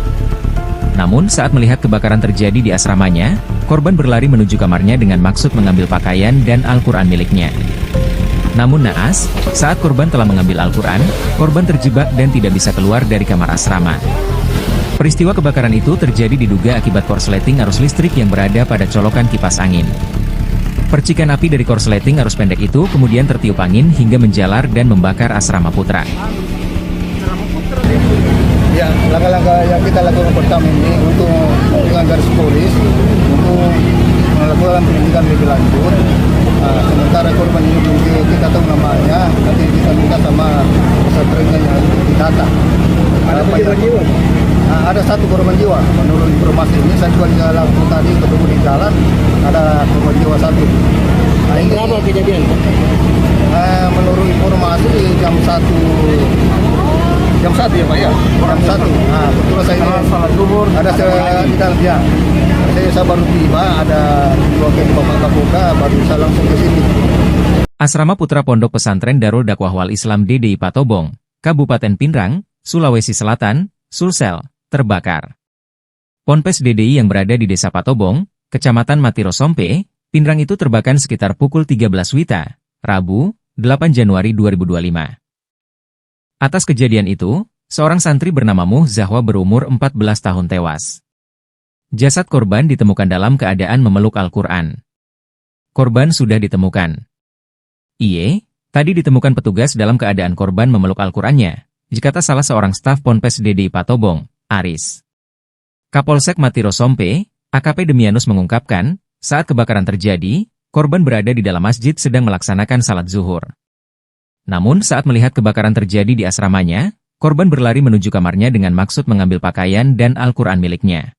Namun saat melihat kebakaran terjadi di asramanya, korban berlari menuju kamarnya dengan maksud mengambil pakaian dan Al-Quran miliknya. Namun naas, saat korban telah mengambil Al-Quran, korban terjebak dan tidak bisa keluar dari kamar asrama. Peristiwa kebakaran itu terjadi diduga akibat korsleting arus listrik yang berada pada colokan kipas angin. Percikan api dari korsleting arus pendek itu kemudian tertiup angin hingga menjalar dan membakar asrama putra. Ya, langkah-langkah yang kita lakukan pertama ini untuk dengan garis polis untuk melakukan penyelidikan lebih lanjut. Sementara korban ini belum kita tahu namanya, nanti kita minta sama pesantrennya untuk didata. Ada korban jiwa? Ada satu korban jiwa. Menurut informasi ini, saya juga langsung tadi ketemu di jalan, ada korban jiwa satu. Ini Berapa kejadian? menurut informasi jam 1 ya Pak ya? Jam 1. Betul saya ini salat zuhur. Ada di dalam ya. Saya baru tiba, ada wakil Bapak Kapolda, baru saya langsung ke sini. Asrama Putra Pondok Pesantren Darul Dakwah Wal Islam DDI Patobong, Kabupaten Pinrang, Sulawesi Selatan, Sulsel, terbakar. Ponpes DDI yang berada di Desa Patobong, Kecamatan Matiro Sompe, Pinrang itu terbakar sekitar pukul 13 WITA, Rabu, 8 Januari 2025. Atas kejadian itu, seorang santri bernama Muh Zahwa berumur 14 tahun tewas. Jasad korban ditemukan dalam keadaan memeluk Al-Quran. Korban sudah ditemukan. Tadi ditemukan petugas dalam keadaan korban memeluk Al-Qurannya, dikata salah seorang staf Ponpes DDI Patobong, Aris. Kapolsek Matiro Sompe, AKP Demianus mengungkapkan, saat kebakaran terjadi, korban berada di dalam masjid sedang melaksanakan salat zuhur. Namun saat melihat kebakaran terjadi di asramanya, korban berlari menuju kamarnya dengan maksud mengambil pakaian dan Al-Quran miliknya.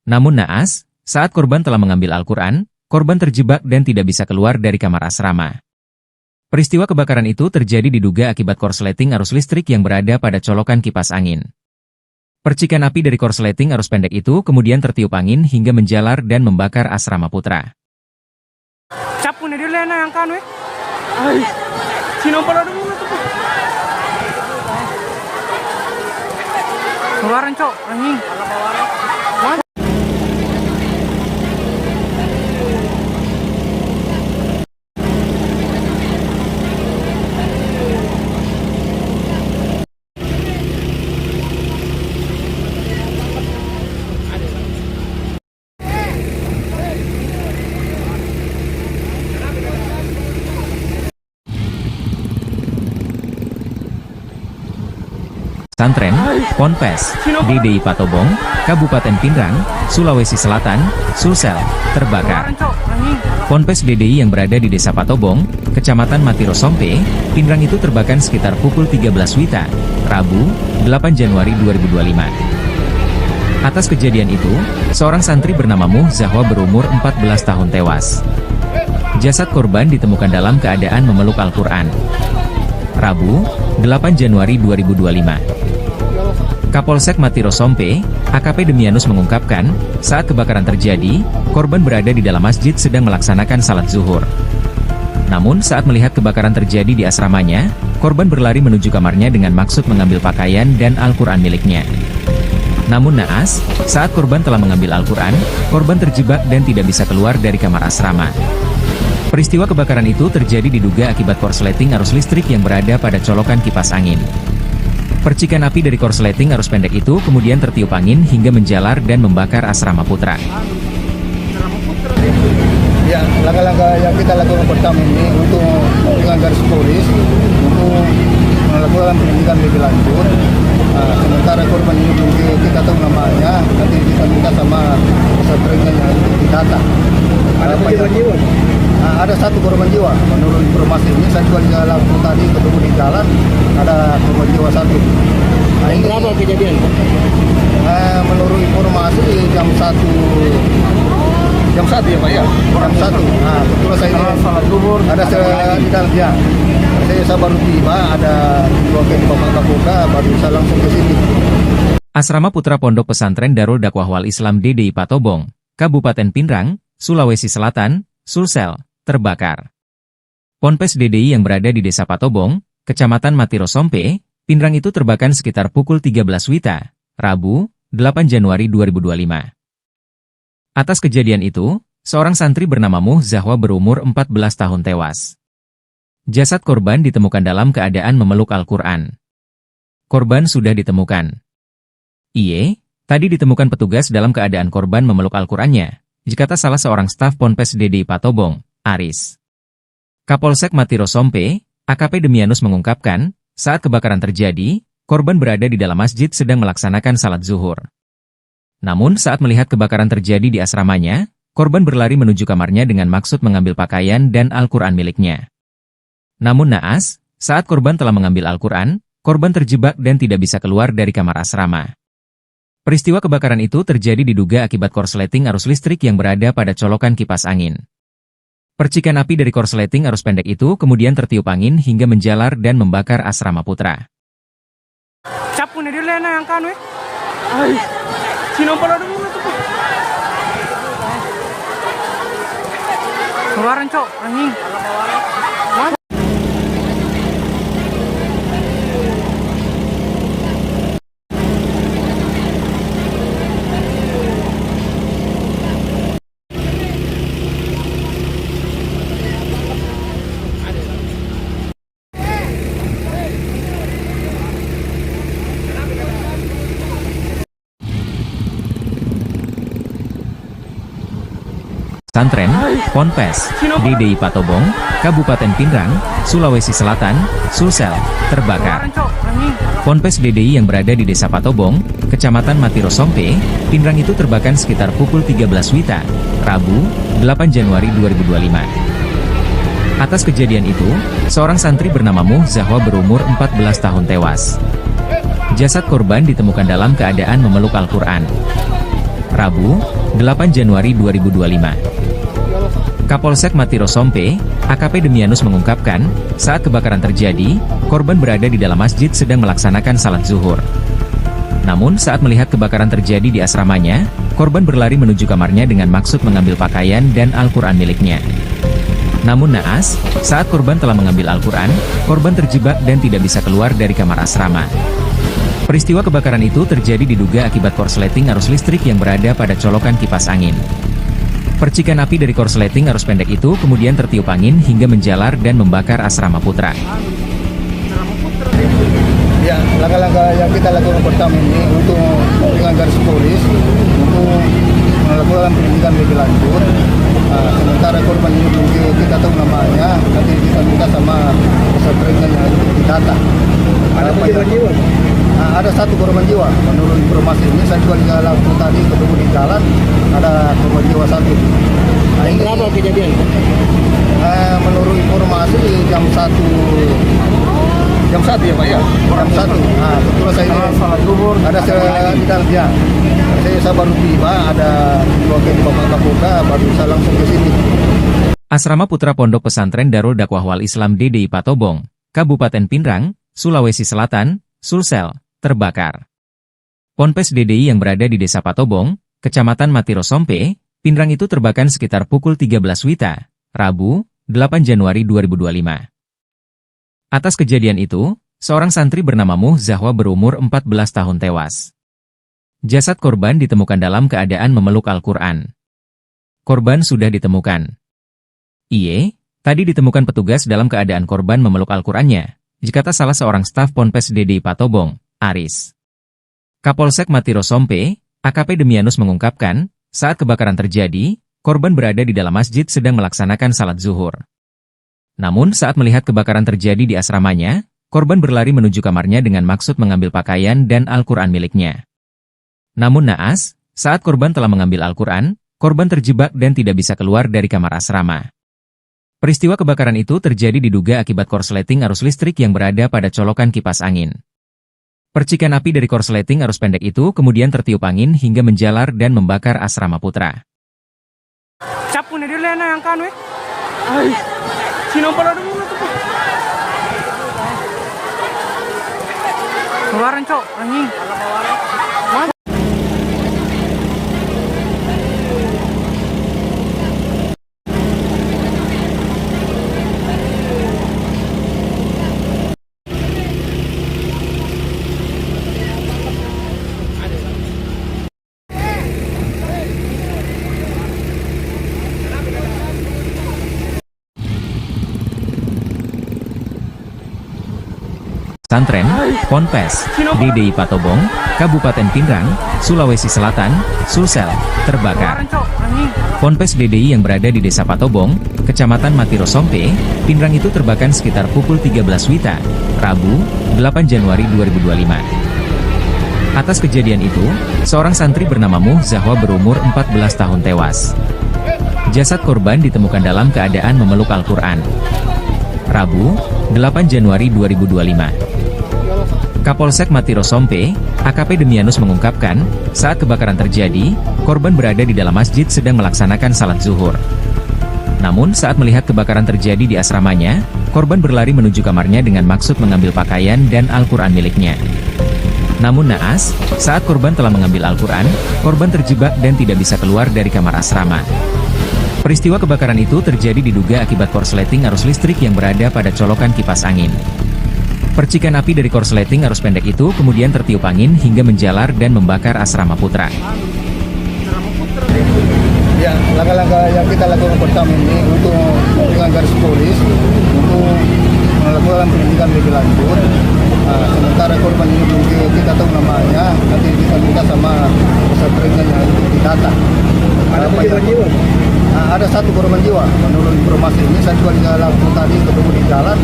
Namun naas, saat korban telah mengambil Al-Quran, korban terjebak dan tidak bisa keluar dari kamar asrama. Peristiwa kebakaran itu terjadi diduga akibat korsleting arus listrik yang berada pada colokan kipas angin. Percikan api dari korsleting arus pendek itu kemudian tertiup angin hingga menjalar dan membakar asrama putra. Capu nih dulu yang kan weh. Ay, sino pala dulu tuh. Keluaran cok, anjing. Pesantren, Ponpes, DDI Patobong, Kabupaten Pinrang, Sulawesi Selatan, Sulsel, terbakar. Ponpes DDI yang berada di Desa Patobong, Kecamatan Matiro Sompe, Pinrang itu terbakar sekitar pukul 13 WITA, Rabu, 8 Januari 2025. Atas kejadian itu, seorang santri bernama Muh Zahwa berumur 14 tahun tewas. Jasad korban ditemukan dalam keadaan memeluk Al-Quran. Rabu, 8 Januari 2025. Kapolsek Matiro Sompe, AKP Demianus mengungkapkan, saat kebakaran terjadi, korban berada di dalam masjid sedang melaksanakan salat zuhur. Namun saat melihat kebakaran terjadi di asramanya, korban berlari menuju kamarnya dengan maksud mengambil pakaian dan Al-Quran miliknya. Namun naas, saat korban telah mengambil Al-Quran, korban terjebak dan tidak bisa keluar dari kamar asrama. Peristiwa kebakaran itu terjadi diduga akibat korsleting arus listrik yang berada pada colokan kipas angin. Percikan api dari korsleting arus pendek itu kemudian tertiup angin hingga menjalar dan membakar asrama putra. Ya, langkah-langkah yang kita lakukan pertama ini untuk dengan garis polis untuk melakukan penyidikan lebih lanjut. Sementara korban ini belum kita tahu namanya, nanti kita minta sama pesantrennya untuk didata. Ada satu korban jiwa. Menurut informasi ini, saya juga langsung tadi ketemu di jalan, ada korban jiwa satu. Ini Berapa kejadian? menurut informasi jam 1 ya Pak ya? Jam 1. Betul saya ini salat zuhur. Ada di dalam ya. Saya baru tiba, ada wakil Bapak Kapolda, baru saya langsung ke sini. Asrama Putra Pondok Pesantren Darul Dakwah Wal Islam DDI Patobong, Kabupaten Pinrang, Sulawesi Selatan, Sulsel, terbakar. Ponpes DDI yang berada di Desa Patobong, Kecamatan Matiro Sompe, Pinrang itu terbakar sekitar pukul 13 WITA, Rabu, 8 Januari 2025. Atas kejadian itu, seorang santri bernama Muh Zahwa berumur 14 tahun tewas. Jasad korban ditemukan dalam keadaan memeluk Al-Quran. Korban sudah ditemukan. Tadi ditemukan petugas dalam keadaan korban memeluk Al-Qurannya, dikata salah seorang staf Ponpes DDI Patobong, Aris. Kapolsek Matiro Sompe, AKP Demianus mengungkapkan, saat kebakaran terjadi, korban berada di dalam masjid sedang melaksanakan salat zuhur. Namun saat melihat kebakaran terjadi di asramanya, korban berlari menuju kamarnya dengan maksud mengambil pakaian dan Al-Quran miliknya. Namun naas, saat korban telah mengambil Al-Quran, korban terjebak dan tidak bisa keluar dari kamar asrama. Peristiwa kebakaran itu terjadi diduga akibat korsleting arus listrik yang berada pada colokan kipas angin. Percikan api dari korsleting arus pendek itu kemudian tertiup angin hingga menjalar dan membakar asrama putra. Capu nih dia yang kanu ay sino pala dulu itu keluaran cok anjing. Pesantren Ponpes DDI Patobong, Kabupaten Pinrang, Sulawesi Selatan, Sulsel, terbakar. Ponpes DDI yang berada di Desa Patobong, Kecamatan Matiro Sompe, Pinrang itu terbakar sekitar pukul 13 WITA, Rabu, 8 Januari 2025. Atas kejadian itu, seorang santri bernama Muh Zahwa berumur 14 tahun tewas. Jasad korban ditemukan dalam keadaan memeluk Al-Quran. Rabu, 8 Januari 2025. Kapolsek Matiro Sompe, AKP Demianus mengungkapkan, saat kebakaran terjadi, korban berada di dalam masjid sedang melaksanakan salat zuhur. Namun saat melihat kebakaran terjadi di asramanya, korban berlari menuju kamarnya dengan maksud mengambil pakaian dan Al-Quran miliknya. Namun naas, saat korban telah mengambil Al-Quran, korban terjebak dan tidak bisa keluar dari kamar asrama. Peristiwa kebakaran itu terjadi diduga akibat korsleting arus listrik yang berada pada colokan kipas angin. Percikan api dari korsleting arus pendek itu kemudian tertiup angin hingga menjalar dan membakar asrama putra. Ya, langkah-langkah yang kita lakukan pertama ini untuk dengan garis polis untuk melakukan pendidikan lebih lanjut. Sementara korban ini belum kita tahu namanya, nanti kita minta sama pesantren yang didata. Ada korban jiwa? Ada satu korban jiwa. Menurut informasi ini saya juga langsung tadi ketemu di jalan ada korban jiwa satu. Ini Berapa kejadian? Menurut informasi jam 1 ya Pak ya? Jam 1. Kebetulan saya ini salat zuhur ada di dalam ya. Saya baru tiba, ada wakil Bapak Kapolda, baru saya langsung ke sini. Asrama Putra Pondok Pesantren Darul Dakwah Wal Islam DDI Patobong, Kabupaten Pinrang, Sulawesi Selatan, Sulsel, terbakar. Ponpes DDI yang berada di Desa Patobong, Kecamatan Matiro Sompe, Pinrang itu terbakar sekitar pukul 13 WITA, Rabu, 8 Januari 2025. Atas kejadian itu, seorang santri bernama Muh Zahwa berumur 14 tahun tewas. Jasad korban ditemukan dalam keadaan memeluk Al-Quran. Korban sudah ditemukan. Tadi ditemukan petugas dalam keadaan korban memeluk Al-Qurannya, dikata salah seorang staf Ponpes DDI Patobong, Aris. Kapolsek Matiro Sompe, AKP Demianus mengungkapkan, saat kebakaran terjadi, korban berada di dalam masjid sedang melaksanakan salat zuhur. Namun saat melihat kebakaran terjadi di asramanya, korban berlari menuju kamarnya dengan maksud mengambil pakaian dan Al-Quran miliknya. Namun naas, saat korban telah mengambil Al-Quran, korban terjebak dan tidak bisa keluar dari kamar asrama. Peristiwa kebakaran itu terjadi diduga akibat korsleting arus listrik yang berada pada colokan kipas angin. Percikan api dari korsleting arus pendek itu kemudian tertiup angin hingga menjalar dan membakar asrama putra. Capu nih dia yang kanu ay sino pala dulu itu keluaran cok anjing. Pesantren Ponpes DDI Patobong, Kabupaten Pinrang, Sulawesi Selatan, Sulsel, terbakar. Ponpes DDI yang berada di Desa Patobong, Kecamatan Matiro Sompe, Pinrang itu terbakar sekitar pukul 13 WITA, Rabu, 8 Januari 2025. Atas kejadian itu, seorang santri bernama Muh Zahwa berumur 14 tahun tewas. Jasad korban ditemukan dalam keadaan memeluk Al-Quran. Rabu, 8 Januari 2025. Kapolsek Matiro Sompe, AKP Demianus mengungkapkan, saat kebakaran terjadi, korban berada di dalam masjid sedang melaksanakan salat zuhur. Namun saat melihat kebakaran terjadi di asramanya, korban berlari menuju kamarnya dengan maksud mengambil pakaian dan Al-Quran miliknya. Namun naas, saat korban telah mengambil Al-Quran, korban terjebak dan tidak bisa keluar dari kamar asrama. Peristiwa kebakaran itu terjadi diduga akibat korsleting arus listrik yang berada pada colokan kipas angin. Percikan api dari korsleting arus pendek itu kemudian tertiup angin hingga menjalar dan membakar asrama putra. Ya, langkah-langkah yang kita lakukan pertama ini untuk dengan garis polis untuk melakukan penyidikan lebih lanjut. Sementara korban ini belum kita tahu namanya, nanti kita minta sama pesantren yang untuk didata. Ada korban jiwa? Ada satu korban jiwa. Menurut informasi ini, saya juga di jalan tadi ketemu di jalan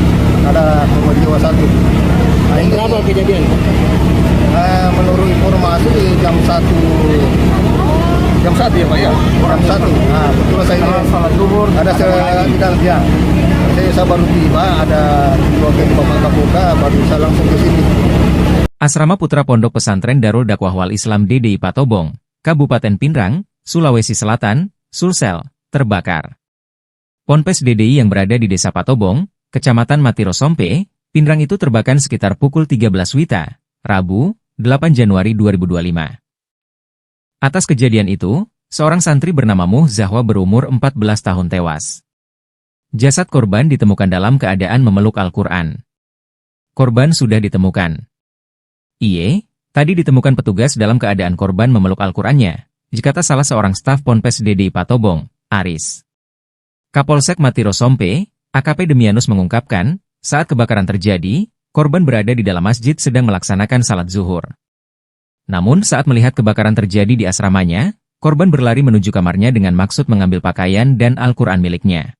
ada korban jiwa satu. Berapa kejadian? Menurut informasi jam 1 ya Pak ya? Jam 1. Nah, kebetulan saya salat zuhur ada di dalam ya. Saya baru tiba, ada wakil Bapak Kapolda, baru saya langsung ke sini. Asrama Putra Pondok Pesantren Darul Dakwah Wal Islam DDI Patobong, Kabupaten Pinrang, Sulawesi Selatan, Sulsel, terbakar. Ponpes DDI yang berada di Desa Patobong, Kecamatan Matiro Sompe, Pinrang itu terbakar sekitar pukul 13 WITA, Rabu, 8 Januari 2025. Atas kejadian itu, seorang santri bernama Muh Zahwa berumur 14 tahun tewas. Jasad korban ditemukan dalam keadaan memeluk Al-Quran. Korban sudah ditemukan. Tadi ditemukan petugas dalam keadaan korban memeluk Al-Qurannya, dikata salah seorang staf Ponpes DDI Patobong, Aris. Kapolsek Matiro Sompe, AKP Demianus mengungkapkan, saat kebakaran terjadi, korban berada di dalam masjid sedang melaksanakan salat zuhur. Namun saat melihat kebakaran terjadi di asramanya, korban berlari menuju kamarnya dengan maksud mengambil pakaian dan Al-Quran miliknya.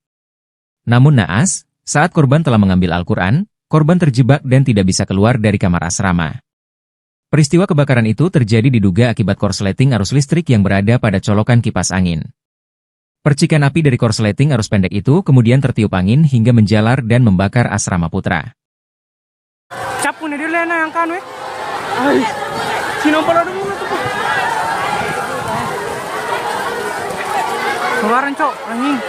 Namun naas, saat korban telah mengambil Al-Quran, korban terjebak dan tidak bisa keluar dari kamar asrama. Peristiwa kebakaran itu terjadi diduga akibat korsleting arus listrik yang berada pada colokan kipas angin. Percikan api dari korsleting arus pendek itu kemudian tertiup angin hingga menjalar dan membakar asrama putra. Capu nih dulu yang kanu Ay, sino pala dulu itu. Kemarin cok, anjing.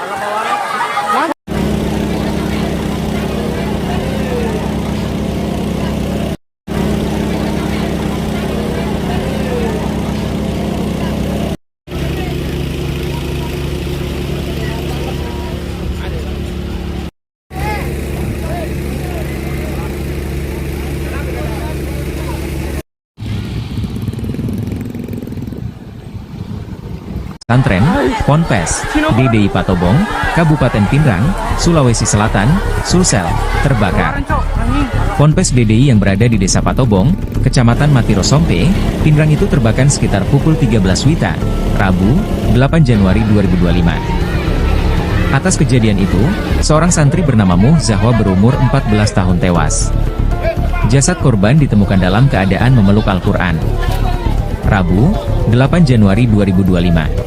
Pesantren, Ponpes, DDI Patobong, Kabupaten Pinrang, Sulawesi Selatan, Sulsel, terbakar. Ponpes DDI yang berada di Desa Patobong, Kecamatan Matiro Sompe, Pinrang itu terbakar sekitar pukul 13 WITA, Rabu, 8 Januari 2025. Atas kejadian itu, seorang santri bernama Muh Zahwa berumur 14 tahun tewas. Jasad korban ditemukan dalam keadaan memeluk Al-Quran. Rabu, 8 Januari 2025.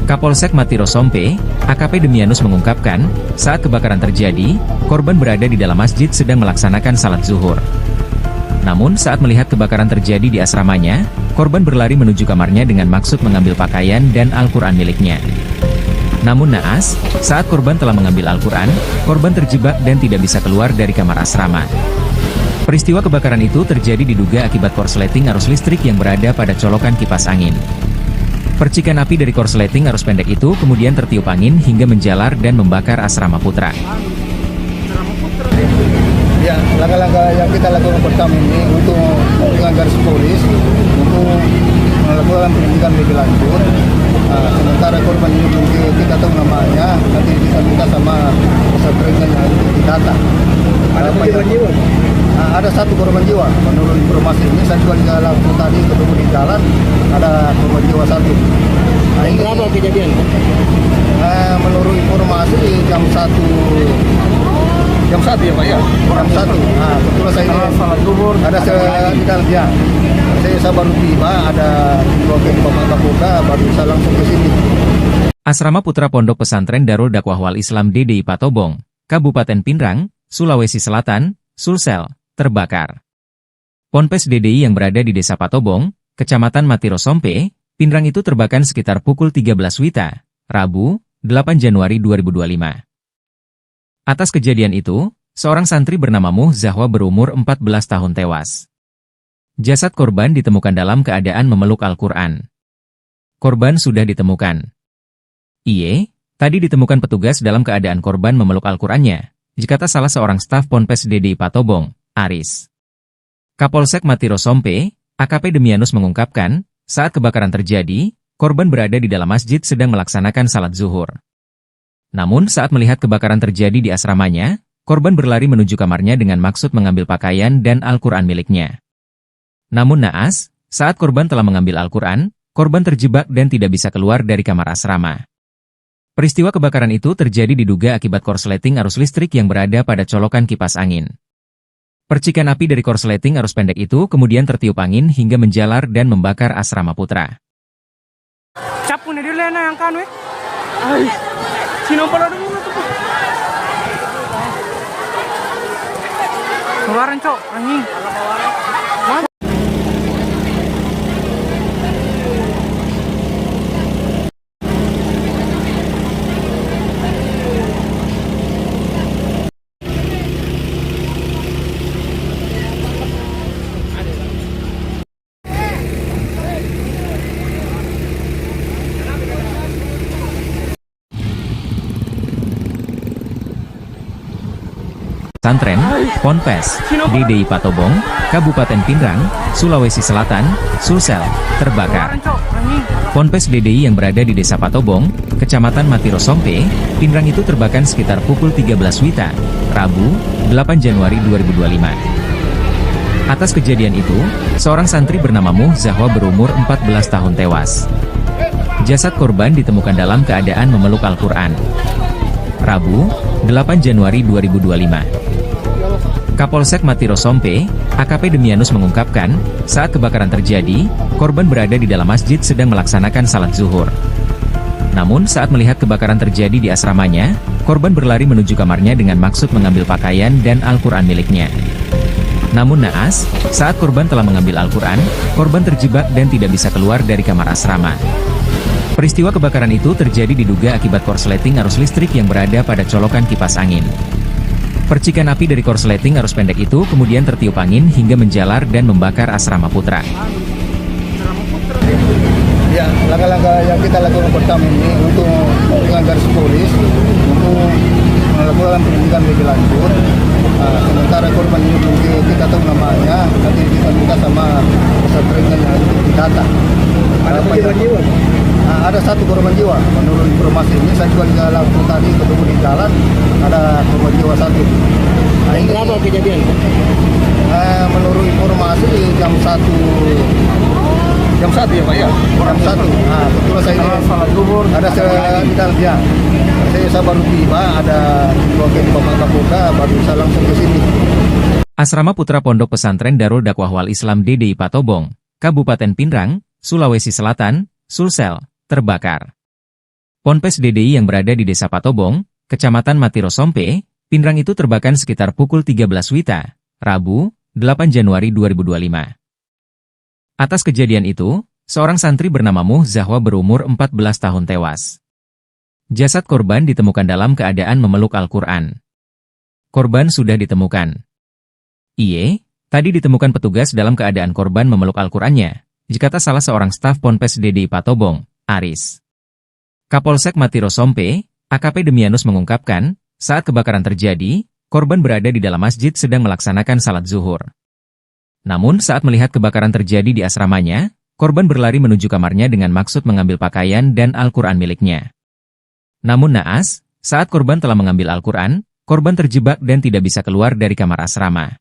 Kapolsek Matiro Sompe, AKP Demianus mengungkapkan, saat kebakaran terjadi, korban berada di dalam masjid sedang melaksanakan salat zuhur. Namun saat melihat kebakaran terjadi di asramanya, korban berlari menuju kamarnya dengan maksud mengambil pakaian dan Al-Quran miliknya. Namun naas, saat korban telah mengambil Al-Quran, korban terjebak dan tidak bisa keluar dari kamar asrama. Peristiwa kebakaran itu terjadi diduga akibat korsleting arus listrik yang berada pada colokan kipas angin. Percikan api dari korsleting arus pendek itu kemudian tertiup angin hingga menjalar dan membakar asrama putra. Ya, langkah-langkah yang kita lakukan pertama ini untuk dengan garis polis untuk melakukan penyidikan lebih lanjut. Sementara korban ini belum kita tahu namanya, nanti kita minta sama pesantren yang untuk didata. Ada korban jiwa? Ada satu korban jiwa. Menurut informasi ini, saya juga di jalan tadi ketemu di jalan ada korban jiwa satu. Berapa kejadian? Menurut informasi jam 1 ya Pak ya? Jam 1. Nah, kebetulan saya salat zuhur ada di dalam ya. Saya baru tiba, ada wakil Bapak Kapolda, baru saya langsung ke sini. Asrama Putra Pondok Pesantren Darul Dakwah Wal Islam DDI Patobong, Kabupaten Pinrang, Sulawesi Selatan, Sulsel, terbakar. Ponpes DDI yang berada di Desa Patobong, Kecamatan Matiro Sompe, Pinrang itu terbakar sekitar pukul 13 WITA, Rabu, 8 Januari 2025. Atas kejadian itu, seorang santri bernama Muh Zahwa berumur 14 tahun tewas. Jasad korban ditemukan dalam keadaan memeluk Al-Quran. Korban sudah ditemukan. Tadi ditemukan petugas dalam keadaan korban memeluk Al-Qurannya, dikata salah seorang staf Ponpes DDI Patobong, Aris. Kapolsek Matiro Sompe, AKP Demianus mengungkapkan, saat kebakaran terjadi, korban berada di dalam masjid sedang melaksanakan salat zuhur. Namun saat melihat kebakaran terjadi di asramanya, korban berlari menuju kamarnya dengan maksud mengambil pakaian dan Al-Quran miliknya. Namun naas, saat korban telah mengambil Al-Quran, korban terjebak dan tidak bisa keluar dari kamar asrama. Peristiwa kebakaran itu terjadi diduga akibat korsleting arus listrik yang berada pada colokan kipas angin. Percikan api dari korsleting arus pendek itu kemudian tertiup angin hingga menjalar dan membakar asrama putra. Capu nih dulu yang kan weh. Ay, sino pala dulu tuh. Keluaran cok, anjing. Pesantren, Ponpes, DDI Patobong, Kabupaten Pinrang, Sulawesi Selatan, Sulsel, terbakar. Ponpes DDI yang berada di Desa Patobong, Kecamatan Matiro Sompe, Pinrang itu terbakar sekitar pukul 13 WITA, Rabu, 8 Januari 2025. Atas kejadian itu, seorang santri bernama Muh Zahwa berumur 14 tahun tewas. Jasad korban ditemukan dalam keadaan memeluk Al-Quran. Rabu, 8 Januari 2025. Kapolsek Matiro Sompe, AKP Demianus mengungkapkan, saat kebakaran terjadi, korban berada di dalam masjid sedang melaksanakan salat zuhur. Namun saat melihat kebakaran terjadi di asramanya, korban berlari menuju kamarnya dengan maksud mengambil pakaian dan Al-Quran miliknya. Namun naas, saat korban telah mengambil Al-Quran, korban terjebak dan tidak bisa keluar dari kamar asrama. Peristiwa kebakaran itu terjadi diduga akibat korsleting arus listrik yang berada pada colokan kipas angin. Percikan api dari korsleting arus pendek itu kemudian tertiup angin hingga menjalar dan membakar asrama putra. Ya, langkah-langkah yang kita lakukan pertama ini untuk dengan garis polis untuk melakukan pendidikan lebih lanjut. Sementara korban ini belum kita tahu namanya, nanti kita minta sama pesantren yang ditata. Ada satu korban jiwa. Menurut informasi ini, saya juga langsung tadi ketemu di jalan, ada korban jiwa satu. Berapa kejadian? Menurut informasi jam 1 ya Pak ya? Jam 1. Kebetulan saya salat zuhur, ada ya. Saya baru tiba, ada wakil Bapak Kapolda, baru saya langsung ke sini. Asrama Putra Pondok Pesantren Darul Dakwah Wal Islam DDI Patobong, Kabupaten Pinrang, Sulawesi Selatan, Sulsel, terbakar. Ponpes DDI yang berada di Desa Patobong, Kecamatan Matiro Sompe, Pinrang itu terbakar sekitar pukul 13 WITA, Rabu, 8 Januari 2025. Atas kejadian itu, seorang santri bernama Muh Zahwa berumur 14 tahun tewas. Jasad korban ditemukan dalam keadaan memeluk Al-Quran. Korban sudah ditemukan. Tadi ditemukan petugas dalam keadaan korban memeluk Al-Qurannya, dikata salah seorang staf Ponpes DDI Patobong, Aris. Kapolsek Matiro Sompe, AKP Demianus mengungkapkan, saat kebakaran terjadi, korban berada di dalam masjid sedang melaksanakan salat zuhur. Namun saat melihat kebakaran terjadi di asramanya, korban berlari menuju kamarnya dengan maksud mengambil pakaian dan Al-Quran miliknya. Namun naas, saat korban telah mengambil Al-Quran, korban terjebak dan tidak bisa keluar dari kamar asrama.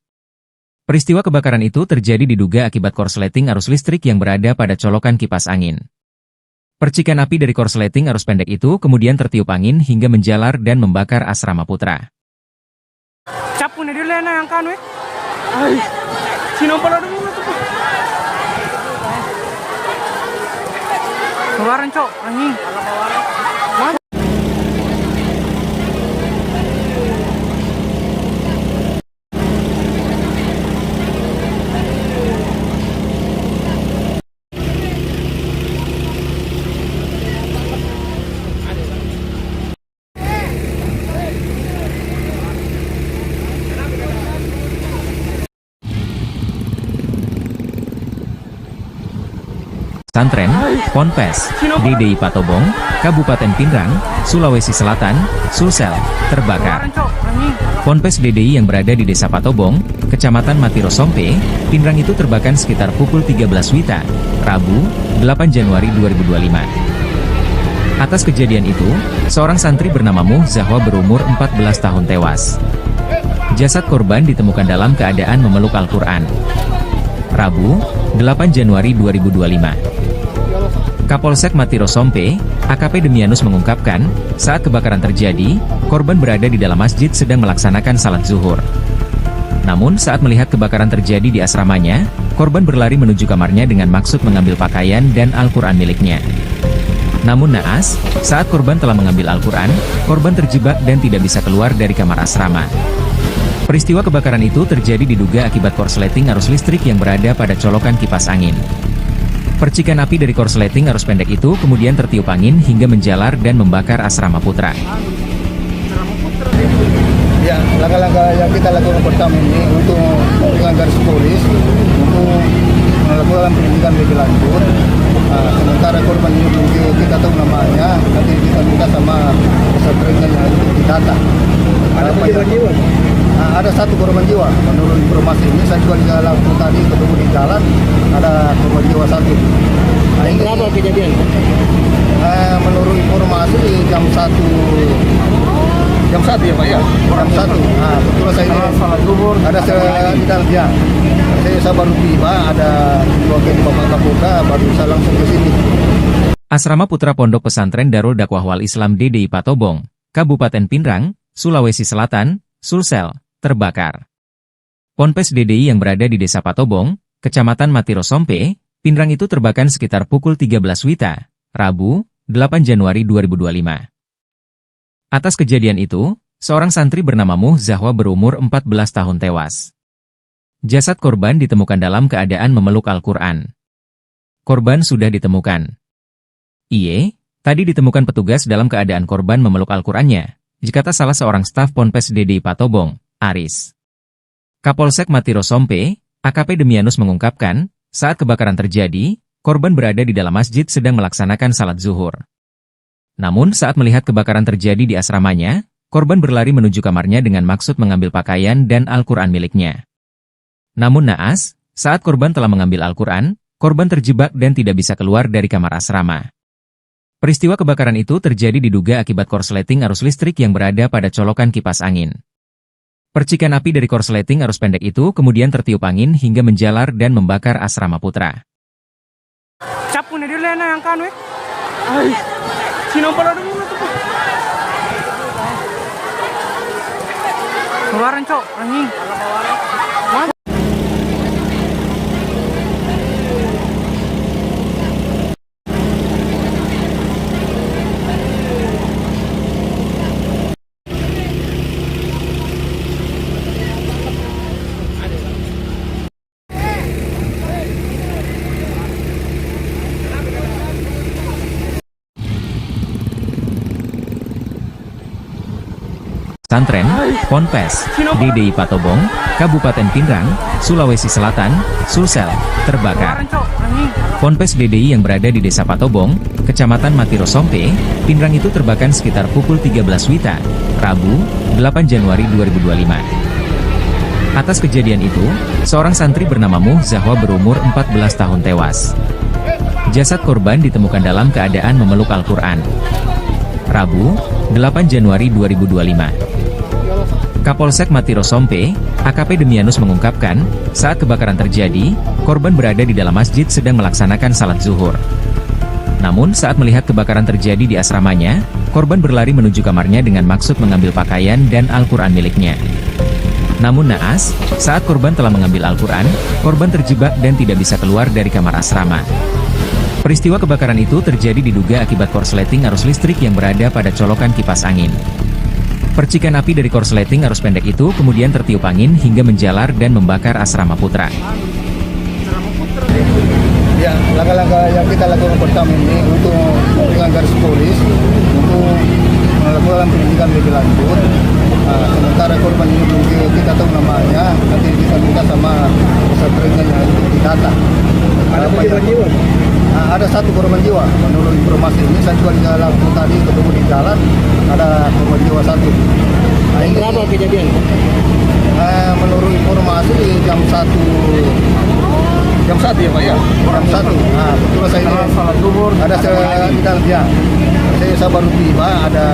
Peristiwa kebakaran itu terjadi diduga akibat korsleting arus listrik yang berada pada colokan kipas angin. Percikan api dari korsleting arus pendek itu kemudian tertiup angin hingga menjalar dan membakar asrama putra. Capu nih dulu yang kan weh. Ay, sino pala dulu tuh. Keluaran cok, anjing. Pesantren Ponpes DDI Patobong, Kabupaten Pinrang, Sulawesi Selatan, Sulsel, terbakar. Ponpes DDI yang berada di Desa Patobong, Kecamatan Matiro Sompe, Pinrang itu terbakar sekitar pukul 13 WITA, Rabu, 8 Januari 2025. Atas kejadian itu, seorang santri bernama Muh Zahwa berumur 14 tahun tewas. Jasad korban ditemukan dalam keadaan memeluk Al-Quran. Rabu, 8 Januari 2025. Kapolsek Matiro Sompe, AKP Demianus mengungkapkan, saat kebakaran terjadi, korban berada di dalam masjid sedang melaksanakan salat zuhur. Namun saat melihat kebakaran terjadi di asramanya, korban berlari menuju kamarnya dengan maksud mengambil pakaian dan Al-Quran miliknya. Namun naas, saat korban telah mengambil Al-Quran, korban terjebak dan tidak bisa keluar dari kamar asrama. Peristiwa kebakaran itu terjadi diduga akibat korsleting arus listrik yang berada pada colokan kipas angin. Percikan api dari korsleting arus pendek itu kemudian tertiup angin hingga menjalar dan membakar asrama putra. Ya, langkah-langkah yang kita lakukan pertama ini untuk dengan garis polis untuk melakukan pendidikan lebih lanjut. Sementara korban ini belum kita tahu namanya, nanti kita minta sama pesantren yang ditata. Ada korban jiwa? Ada satu korban jiwa. Menurut informasi ini saya juga di jalan tadi ketemu di jalan ada korban jiwa satu. Berapa kejadian? Menurut informasi jam 1 ya Pak ya? Jam 1. Kebetulan saya ada di dalam ya. Saya baru tiba, ada wakil Bapak Kapolda, baru saya langsung ke sini. Asrama Putra Pondok Pesantren Darul Dakwah Wal Islam DDI Patobong, Kabupaten Pinrang, Sulawesi Selatan, Sulsel, terbakar. Ponpes DDI yang berada di Desa Patobong, Kecamatan Matiro Sompe, Pinrang itu terbakar sekitar pukul 13 WITA, Rabu, 8 Januari 2025. Atas kejadian itu, seorang santri bernama Muh Zahwa berumur 14 tahun tewas. Jasad korban ditemukan dalam keadaan memeluk Al-Quran. Korban sudah ditemukan. Tadi ditemukan petugas dalam keadaan korban memeluk Al-Qurannya, dikata salah seorang staf Ponpes DDI Patobong, Aris. Kapolsek Matiro Sompe, AKP Demianus mengungkapkan, saat kebakaran terjadi, korban berada di dalam masjid sedang melaksanakan salat zuhur. Namun saat melihat kebakaran terjadi di asramanya, korban berlari menuju kamarnya dengan maksud mengambil pakaian dan Al-Quran miliknya. Namun naas, saat korban telah mengambil Al-Quran, korban terjebak dan tidak bisa keluar dari kamar asrama. Peristiwa kebakaran itu terjadi diduga akibat korsleting arus listrik yang berada pada colokan kipas angin. Percikan api dari korsleting arus pendek itu kemudian tertiup angin hingga menjalar dan membakar asrama putra. Capu na dili na yang kanu eh. Ay, sino pala dulu na to po? Keluaran cok, anjing. Pesantren Ponpes DDI Patobong, Kabupaten Pinrang, Sulawesi Selatan, Sulsel, terbakar. Ponpes DDI yang berada di Desa Patobong, Kecamatan Matiro Sompe, Pinrang itu terbakar sekitar pukul 13 WITA, Rabu, 8 Januari 2025. Atas kejadian itu, seorang santri bernama Muh Zahwa berumur 14 tahun tewas. Jasad korban ditemukan dalam keadaan memeluk Al-Quran. Rabu, 8 Januari 2025. Kapolsek Matiro Sompe, AKP Demianus mengungkapkan, saat kebakaran terjadi, korban berada di dalam masjid sedang melaksanakan salat zuhur. Namun saat melihat kebakaran terjadi di asramanya, korban berlari menuju kamarnya dengan maksud mengambil pakaian dan Al-Quran miliknya. Namun naas, saat korban telah mengambil Al-Quran, korban terjebak dan tidak bisa keluar dari kamar asrama. Peristiwa kebakaran itu terjadi diduga akibat korsleting arus listrik yang berada pada colokan kipas angin. Percikan api dari korsleting arus pendek itu kemudian tertiup angin hingga menjalar dan membakar asrama putra. Ya, langkah-langkah yang kita lakukan pertama ini untuk dengan garis polis untuk melakukan pendidikan lebih lanjut. Sementara korban ini belum kita tahu namanya, nanti kita minta sama pesantren yang ditata. Ada korban jiwa? Ada satu korban jiwa. Menurut informasi ini saya juga di dalam tadi ketemu di jalan ada korban jiwa satu. Nah, ini Berapa kejadian? menurut informasi jam 1 ya Pak ya? Jam 1. Nah, betul saya salat zuhur. Ada di dalam ya. Saya baru tiba, ada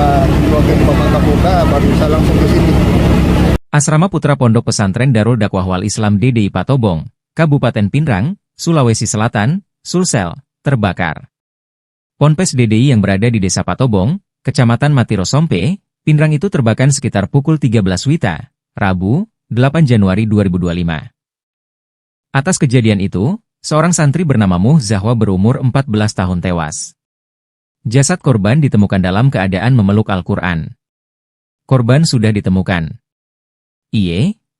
wakil Bapak Kapolda, baru saya langsung ke sini. Asrama Putra Pondok Pesantren Darul Dakwah Wal Islam DDI Patobong, Kabupaten Pinrang, Sulawesi Selatan, Sulsel, terbakar. Ponpes DDI yang berada di Desa Patobong, Kecamatan Matiro Sompe, Pinrang itu terbakar sekitar pukul 13 WITA, Rabu, 8 Januari 2025. Atas kejadian itu, seorang santri bernama Muh Zahwa berumur 14 tahun tewas. Jasad korban ditemukan dalam keadaan memeluk Al-Quran. Korban sudah ditemukan.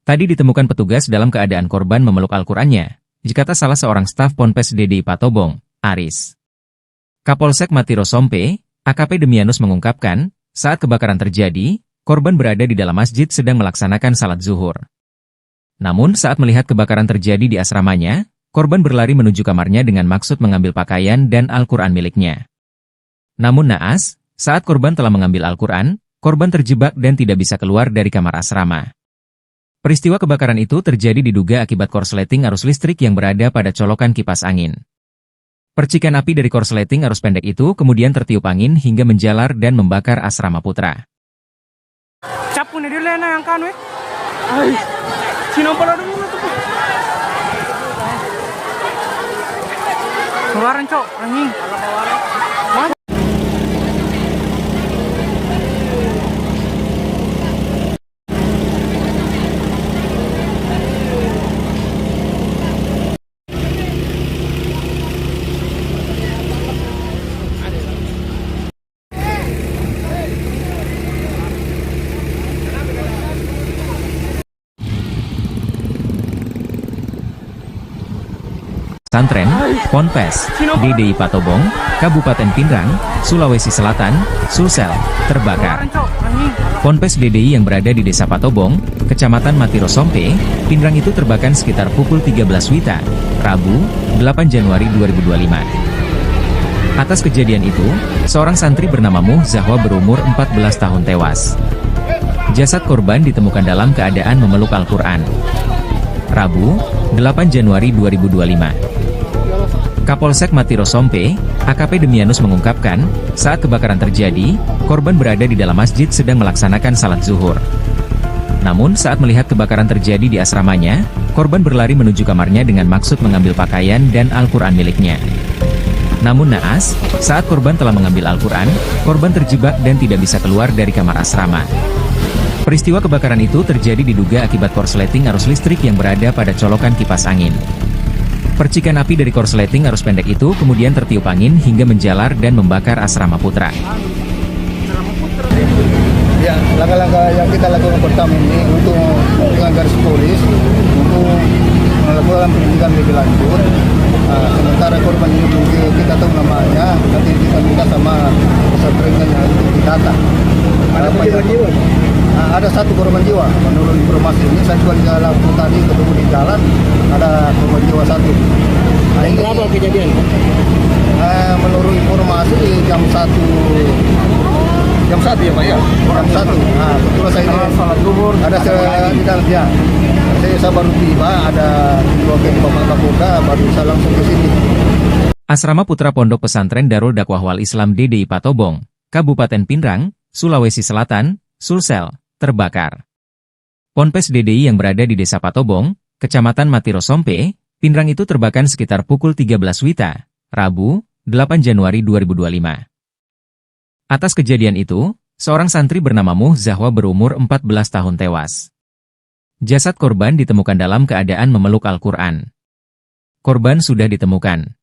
Tadi ditemukan petugas dalam keadaan korban memeluk Al-Qurannya, dikata salah seorang staf Ponpes DDI Patobong, Aris. Kapolsek Matiro Sompe, AKP Demianus mengungkapkan, saat kebakaran terjadi, korban berada di dalam masjid sedang melaksanakan salat zuhur. Namun saat melihat kebakaran terjadi di asramanya, korban berlari menuju kamarnya dengan maksud mengambil pakaian dan Al-Quran miliknya. Namun naas, saat korban telah mengambil Al-Quran, korban terjebak dan tidak bisa keluar dari kamar asrama. Peristiwa kebakaran itu terjadi diduga akibat korsleting arus listrik yang berada pada colokan kipas angin. Percikan api dari korsleting arus pendek itu kemudian tertiup angin hingga menjalar dan membakar asrama putra. Capu nih dulu yang kanu Ay, sino pala dulu tuh. Keluaran cok, anjing. Pesantren, Ponpes, DDI Patobong, Kabupaten Pinrang, Sulawesi Selatan, Sulsel, terbakar. Ponpes DDI yang berada di Desa Patobong, Kecamatan Matiro Sompe, Pinrang itu terbakar sekitar pukul 13 WITA, Rabu, 8 Januari 2025. Atas kejadian itu, seorang santri bernama Muh Zahwa berumur 14 tahun tewas. Jasad korban ditemukan dalam keadaan memeluk Al-Quran. Rabu, 8 Januari 2025. Kapolsek Matiro Sompe, AKP Demianus mengungkapkan, saat kebakaran terjadi, korban berada di dalam masjid sedang melaksanakan salat zuhur. Namun saat melihat kebakaran terjadi di asramanya, korban berlari menuju kamarnya dengan maksud mengambil pakaian dan Al-Quran miliknya. Namun naas, saat korban telah mengambil Al-Quran, korban terjebak dan tidak bisa keluar dari kamar asrama. Peristiwa kebakaran itu terjadi diduga akibat korsleting arus listrik yang berada pada colokan kipas angin. Percikan api dari korsleting arus pendek itu kemudian tertiup angin hingga menjalar dan membakar asrama putra. Ya, langkah-langkah yang kita lakukan pertama ini untuk dengan garis polis untuk melakukan penyidikan lebih lanjut. Sementara korban ini belum kita tahu namanya, nanti kita minta sama pesantrennya untuk didata. Ada korban jiwa? Ada satu korban jiwa. Menurut informasi ini saya juga di dalam tadi ketemu di jalan ada korban jiwa satu. Nah, ini Berapa kejadian? menurut informasi jam 1 ya Pak ya? Jam 1. Nah, betul saya salat zuhur. Ada di dalam ya. Saya baru tiba, ada wakil Bapak Kapolda, baru saya langsung ke sini. Asrama Putra Pondok Pesantren Darul Dakwah Wal Islam DDI Patobong, Kabupaten Pinrang, Sulawesi Selatan, Sulsel, terbakar. Ponpes DDI yang berada di Desa Patobong, Kecamatan Matiro Sompe, Pinrang itu terbakar sekitar pukul 13 WITA, Rabu, 8 Januari 2025. Atas kejadian itu, seorang santri bernama Muh Zahwa berumur 14 tahun tewas. Jasad korban ditemukan dalam keadaan memeluk Al-Quran. Korban sudah ditemukan.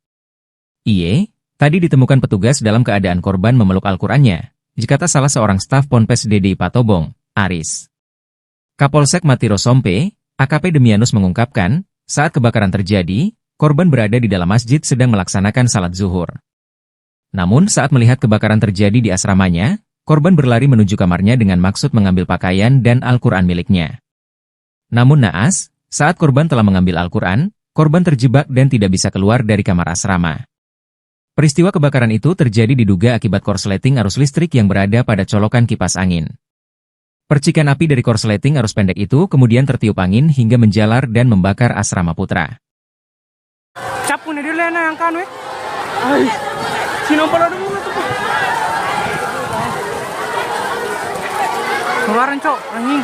Tadi ditemukan petugas dalam keadaan korban memeluk Al-Qurannya, dikata salah seorang staf Ponpes DDI Patobong, Aris. Kapolsek Matiro Sompe, AKP Demianus mengungkapkan, saat kebakaran terjadi, korban berada di dalam masjid sedang melaksanakan salat zuhur. Namun saat melihat kebakaran terjadi di asramanya, korban berlari menuju kamarnya dengan maksud mengambil pakaian dan Al-Quran miliknya. Namun naas, saat korban telah mengambil Al-Quran, korban terjebak dan tidak bisa keluar dari kamar asrama. Peristiwa kebakaran itu terjadi diduga akibat korsleting arus listrik yang berada pada colokan kipas angin. Percikan api dari korsleting arus pendek itu kemudian tertiup angin hingga menjalar dan membakar Asrama Putra. Capu nih dulu na yang kanu Ay, sino pala dulu itu. Keluaran cok, anjing.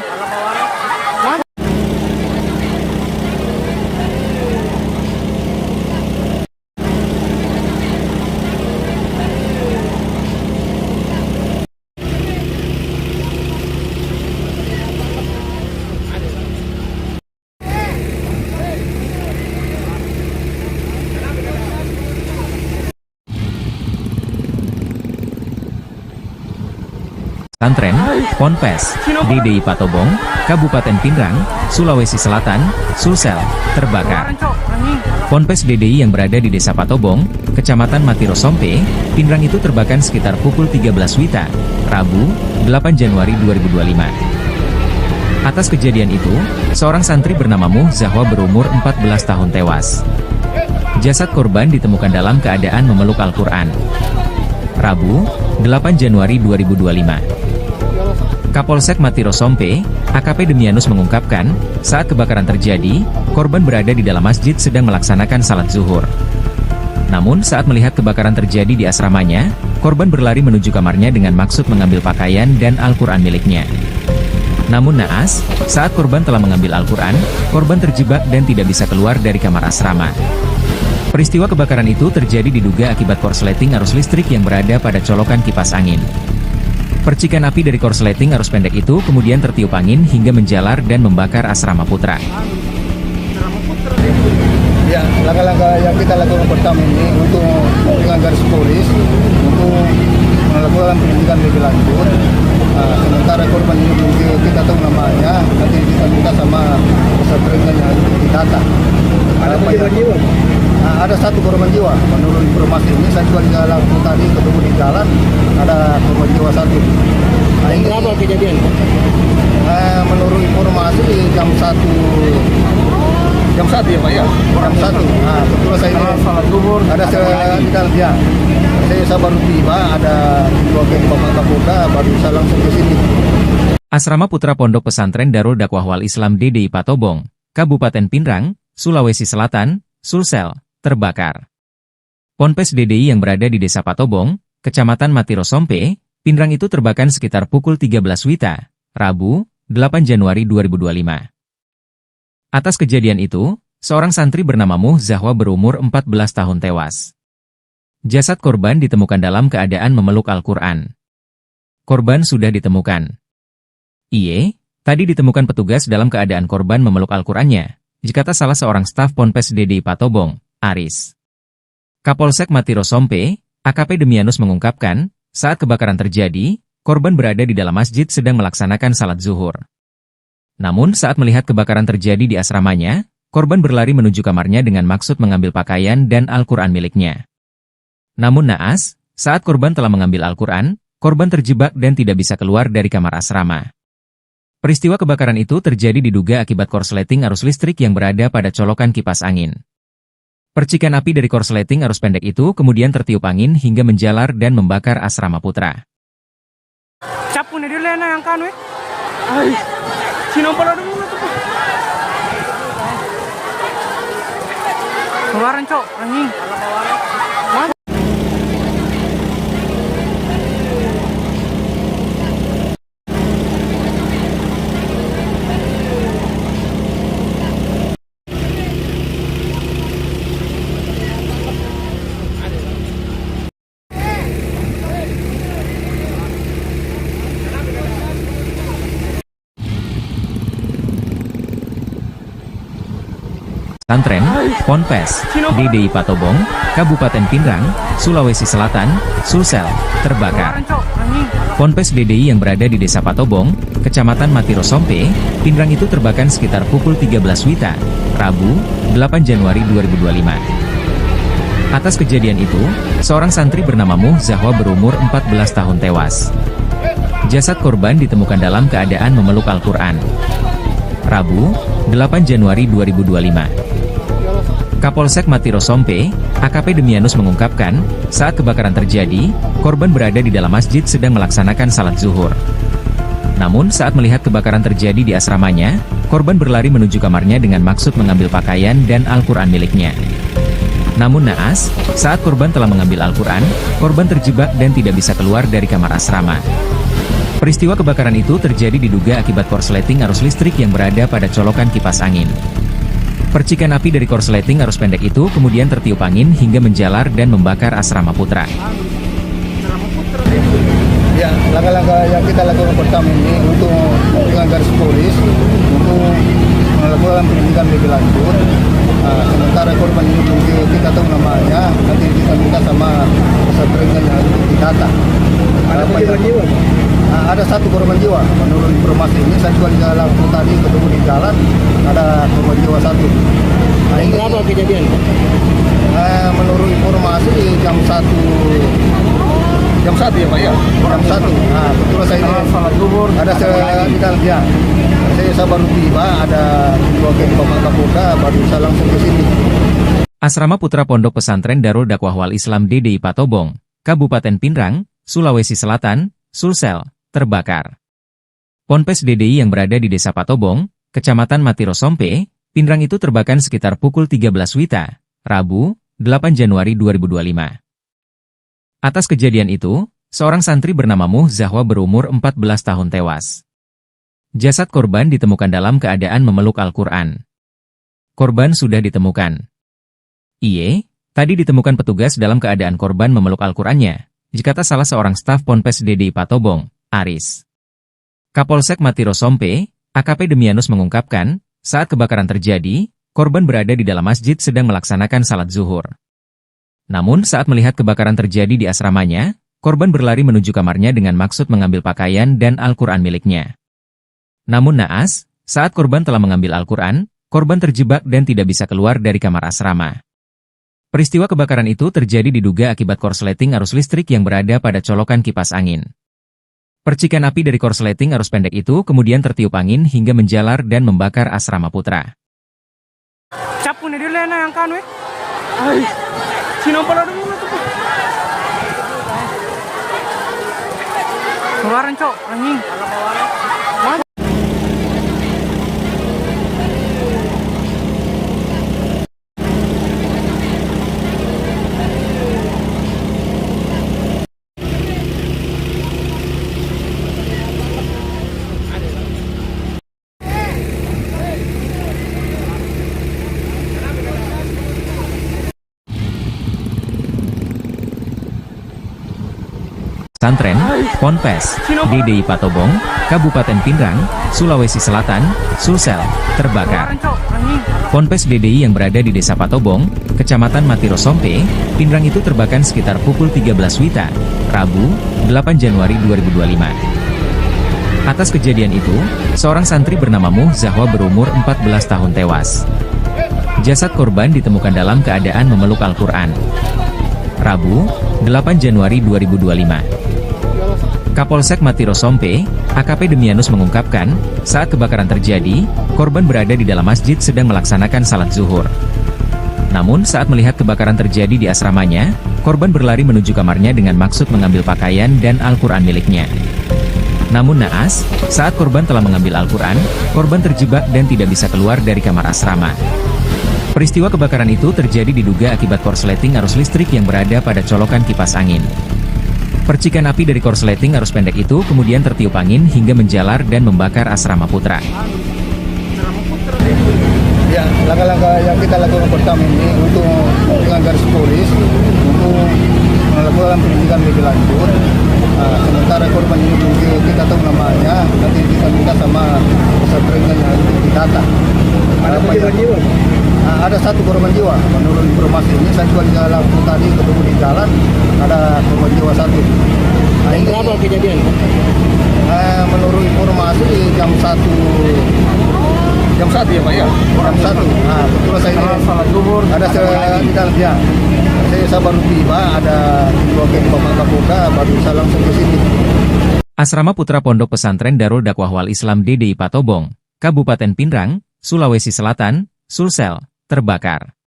Pesantren Ponpes DDI Patobong, Kabupaten Pinrang, Sulawesi Selatan, Sulsel, terbakar. Ponpes DDI yang berada di Desa Patobong, Kecamatan Matiro Sompe, Pinrang itu terbakar sekitar pukul 13 WITA, Rabu, 8 Januari 2025. Atas kejadian itu, seorang santri bernama Muh Zahwa berumur 14 tahun tewas. Jasad korban ditemukan dalam keadaan memeluk Al-Quran. Rabu, 8 Januari 2025. Kapolsek Matiro Sompe, AKP Demianus mengungkapkan, saat kebakaran terjadi, korban berada di dalam masjid sedang melaksanakan salat zuhur. Namun saat melihat kebakaran terjadi di asramanya, korban berlari menuju kamarnya dengan maksud mengambil pakaian dan Al-Quran miliknya. Namun naas, saat korban telah mengambil Al-Quran, korban terjebak dan tidak bisa keluar dari kamar asrama. Peristiwa kebakaran itu terjadi diduga akibat korsleting arus listrik yang berada pada colokan kipas angin. Percikan api dari korsleting arus pendek itu kemudian tertiup angin hingga menjalar dan membakar Asrama Putra. Ya, langkah-langkah yang kita lakukan pertama ini untuk dengan garis polis untuk melakukan penyidikan lebih lanjut. Sementara korban ini belum kita tahu namanya, nanti kita minta sama pesantren yang didata. Ada korban jiwa? Ada satu korban jiwa. Menurut informasi ini, saya juga di jalan tadi ketemu di jalan ada korban jiwa satu. Ini Berapa kejadian? Menurut informasi jam 1 ya Pak ya? Jam 1. Nah, betul saya ini salat zuhur. Ada di dalam ya. Saya baru tiba, ada dua Bapak Kapolda, baru saya langsung ke sini. Asrama Putra Pondok Pesantren Darul Dakwah Wal Islam DDI Patobong, Kabupaten Pinrang, Sulawesi Selatan, Sulsel, terbakar. Ponpes DDI yang berada di Desa Patobong, Kecamatan Matiro Sompe, Pinrang itu terbakar sekitar pukul 13 WITA, Rabu, 8 Januari 2025. Atas kejadian itu, seorang santri bernama Muh Zahwa berumur 14 tahun tewas. Jasad korban ditemukan dalam keadaan memeluk Al-Quran. Korban sudah ditemukan. Tadi ditemukan petugas dalam keadaan korban memeluk Al-Qurannya, dikata salah seorang staf Ponpes DDI Patobong, Aris. Kapolsek Matiro Sompe, AKP Demianus mengungkapkan, saat kebakaran terjadi, korban berada di dalam masjid sedang melaksanakan salat zuhur. Namun saat melihat kebakaran terjadi di asramanya, korban berlari menuju kamarnya dengan maksud mengambil pakaian dan Al-Quran miliknya. Namun naas, saat korban telah mengambil Al-Quran, korban terjebak dan tidak bisa keluar dari kamar asrama. Peristiwa kebakaran itu terjadi diduga akibat korsleting arus listrik yang berada pada colokan kipas angin. Percikan api dari korsleting arus pendek itu kemudian tertiup angin hingga menjalar dan membakar Asrama Putra. Capu nih dulu na yang kanu Ay, sino pala dulu itu. Keluaran cok, anjing. Pesantren Ponpes DDI Patobong, Kabupaten Pinrang, Sulawesi Selatan, Sulsel, terbakar. Ponpes DDI yang berada di Desa Patobong, Kecamatan Matiro Sompe, Pinrang itu terbakar sekitar pukul 13 WITA, Rabu, 8 Januari 2025. Atas kejadian itu, seorang santri bernama Muh Zahwa berumur 14 tahun tewas. Jasad korban ditemukan dalam keadaan memeluk Al-Quran. Rabu, 8 Januari 2025. Kapolsek Matiro Sompe, AKP Demianus mengungkapkan, saat kebakaran terjadi, korban berada di dalam masjid sedang melaksanakan salat zuhur. Namun saat melihat kebakaran terjadi di asramanya, korban berlari menuju kamarnya dengan maksud mengambil pakaian dan Al-Quran miliknya. Namun naas, saat korban telah mengambil Al-Quran, korban terjebak dan tidak bisa keluar dari kamar asrama. Peristiwa kebakaran itu terjadi diduga akibat korsleting arus listrik yang berada pada colokan kipas angin. Percikan api dari korsleting arus pendek itu kemudian tertiup angin hingga menjalar dan membakar asrama putra. Ya, langkah-langkah yang kita lakukan pertama ini untuk dengan garis polis untuk melakukan pendidikan lebih lanjut. Sementara korban ini belum kita tahu namanya, nanti kita minta sama pesantren yang didata. Ada korban jiwa? Ada satu korban jiwa. Menurut informasi ini, saya juga di dalam tadi ketemu di jalan ada korban jiwa satu. Berapa kejadian? Menurut informasi jam 1 ya Pak ya? Jam 1. Betul saya ini salat zuhur. Ada di dalam ya. Saya baru tiba, ada wakil Bapak Kapolda, baru saya langsung ke sini. Asrama Putra Pondok Pesantren Darul Dakwah Wal Islam DDI Patobong, Kabupaten Pinrang, Sulawesi Selatan, Sulsel, terbakar. Ponpes DDI yang berada di Desa Patobong, Kecamatan Matiro Sompe, Pinrang itu terbakar sekitar pukul 13 WITA, Rabu, 8 Januari 2025. Atas kejadian itu, seorang santri bernama Muh Zahwa berumur 14 tahun tewas. Jasad korban ditemukan dalam keadaan memeluk Al-Quran. Korban sudah ditemukan. Tadi ditemukan petugas dalam keadaan korban memeluk Al-Qurannya, dikata salah seorang staf Ponpes DDI Patobong, Aris. Kapolsek Matiro Sompe, AKP Demianus mengungkapkan, saat kebakaran terjadi, korban berada di dalam masjid sedang melaksanakan salat zuhur. Namun saat melihat kebakaran terjadi di asramanya, korban berlari menuju kamarnya dengan maksud mengambil pakaian dan Al-Quran miliknya. Namun naas, saat korban telah mengambil Al-Quran, korban terjebak dan tidak bisa keluar dari kamar asrama. Peristiwa kebakaran itu terjadi diduga akibat korsleting arus listrik yang berada pada colokan kipas angin. Percikan api dari korsleting arus pendek itu kemudian tertiup angin hingga menjalar dan membakar asrama putra. Capu nih dulu yang kan weh. Ay, sino pala dulu tuh. Keluaran cok, anjing. Pesantren, Ponpes, DDI Patobong, Kabupaten Pinrang, Sulawesi Selatan, Sulsel, terbakar. Ponpes DDI yang berada di Desa Patobong, Kecamatan Matiro Sompe, Pinrang itu terbakar sekitar pukul 13 WITA, Rabu, 8 Januari 2025. Atas kejadian itu, seorang santri bernama Muh Zahwa berumur 14 tahun tewas. Jasad korban ditemukan dalam keadaan memeluk Al-Quran. Rabu, 8 Januari 2025. Kapolsek Matiro Sompe, AKP Demianus mengungkapkan, saat kebakaran terjadi, korban berada di dalam masjid sedang melaksanakan salat zuhur. Namun saat melihat kebakaran terjadi di asramanya, korban berlari menuju kamarnya dengan maksud mengambil pakaian dan Al-Quran miliknya. Namun naas, saat korban telah mengambil Al-Quran, korban terjebak dan tidak bisa keluar dari kamar asrama. Peristiwa kebakaran itu terjadi diduga akibat korsleting arus listrik yang berada pada colokan kipas angin. Percikan api dari korsleting arus pendek itu kemudian tertiup angin hingga menjalar dan membakar asrama putra. Ya, langkah-langkah yang kita lakukan pertama ini untuk dengan garis polis untuk melakukan pendidikan lebih lanjut. Sementara korban ini belum kita tahu namanya, nanti kita minta sama pesantren yang didata. Ada korban jiwa? Ada satu korban jiwa. Menurut informasi ini, saya juga di dalam tadi ketemu di jalan ada korban jiwa satu. Berapa kejadian? Menurut informasi jam 1 ya Pak ya? Jam 1. Betul saya ini salat zuhur. Ada di dalam ya. Saya baru tiba, ada wakil Bapak Kapolda, baru saya langsung ke sini. Asrama Putra Pondok Pesantren Darul Dakwah Wal Islam DDI Patobong, Kabupaten Pinrang, Sulawesi Selatan, Sulsel, terbakar.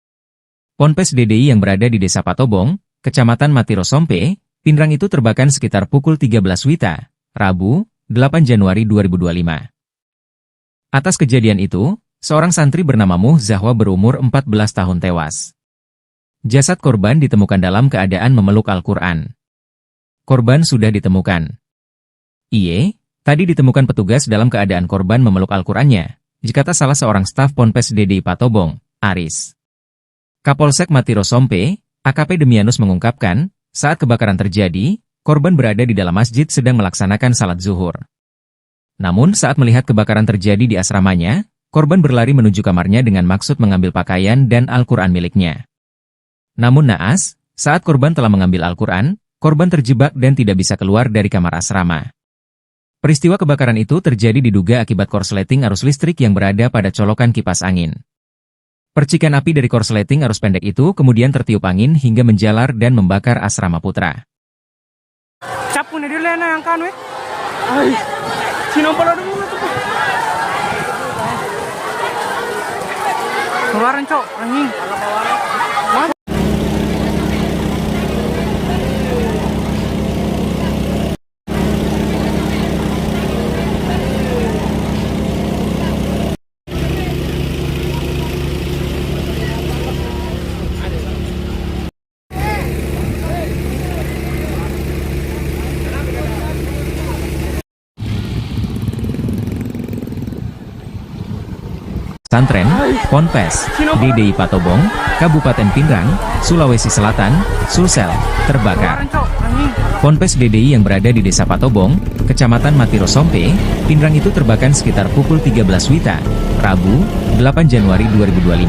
Ponpes DDI yang berada di Desa Patobong, Kecamatan Matiro Sompe, Pinrang itu terbakar sekitar pukul 13 WITA, Rabu, 8 Januari 2025. Atas kejadian itu, seorang santri bernama Muh Zahwa berumur 14 tahun tewas. Jasad korban ditemukan dalam keadaan memeluk Al-Quran. Korban sudah ditemukan. Tadi ditemukan petugas dalam keadaan korban memeluk Al-Qurannya, dikata salah seorang staf Ponpes DDI Patobong, Aris. Kapolsek Matiro Sompe, AKP Demianus mengungkapkan, saat kebakaran terjadi, korban berada di dalam masjid sedang melaksanakan salat zuhur. Namun saat melihat kebakaran terjadi di asramanya, korban berlari menuju kamarnya dengan maksud mengambil pakaian dan Al-Quran miliknya. Namun naas, saat korban telah mengambil Al-Quran, korban terjebak dan tidak bisa keluar dari kamar asrama. Peristiwa kebakaran itu terjadi diduga akibat korsleting arus listrik yang berada pada colokan kipas angin. Percikan api dari korsleting arus pendek itu kemudian tertiup angin hingga menjalar dan membakar asrama putra. Capu na dulu na yang kanu eh. Ay, sino pala dulu na to? Keluaran cok, anjing. Pesantren, Ponpes, DDI Patobong, Kabupaten Pinrang, Sulawesi Selatan, Sulsel, terbakar. Ponpes DDI yang berada di Desa Patobong, Kecamatan Matiro Sompe, Pinrang itu terbakar sekitar pukul 13 WITA, Rabu, 8 Januari 2025.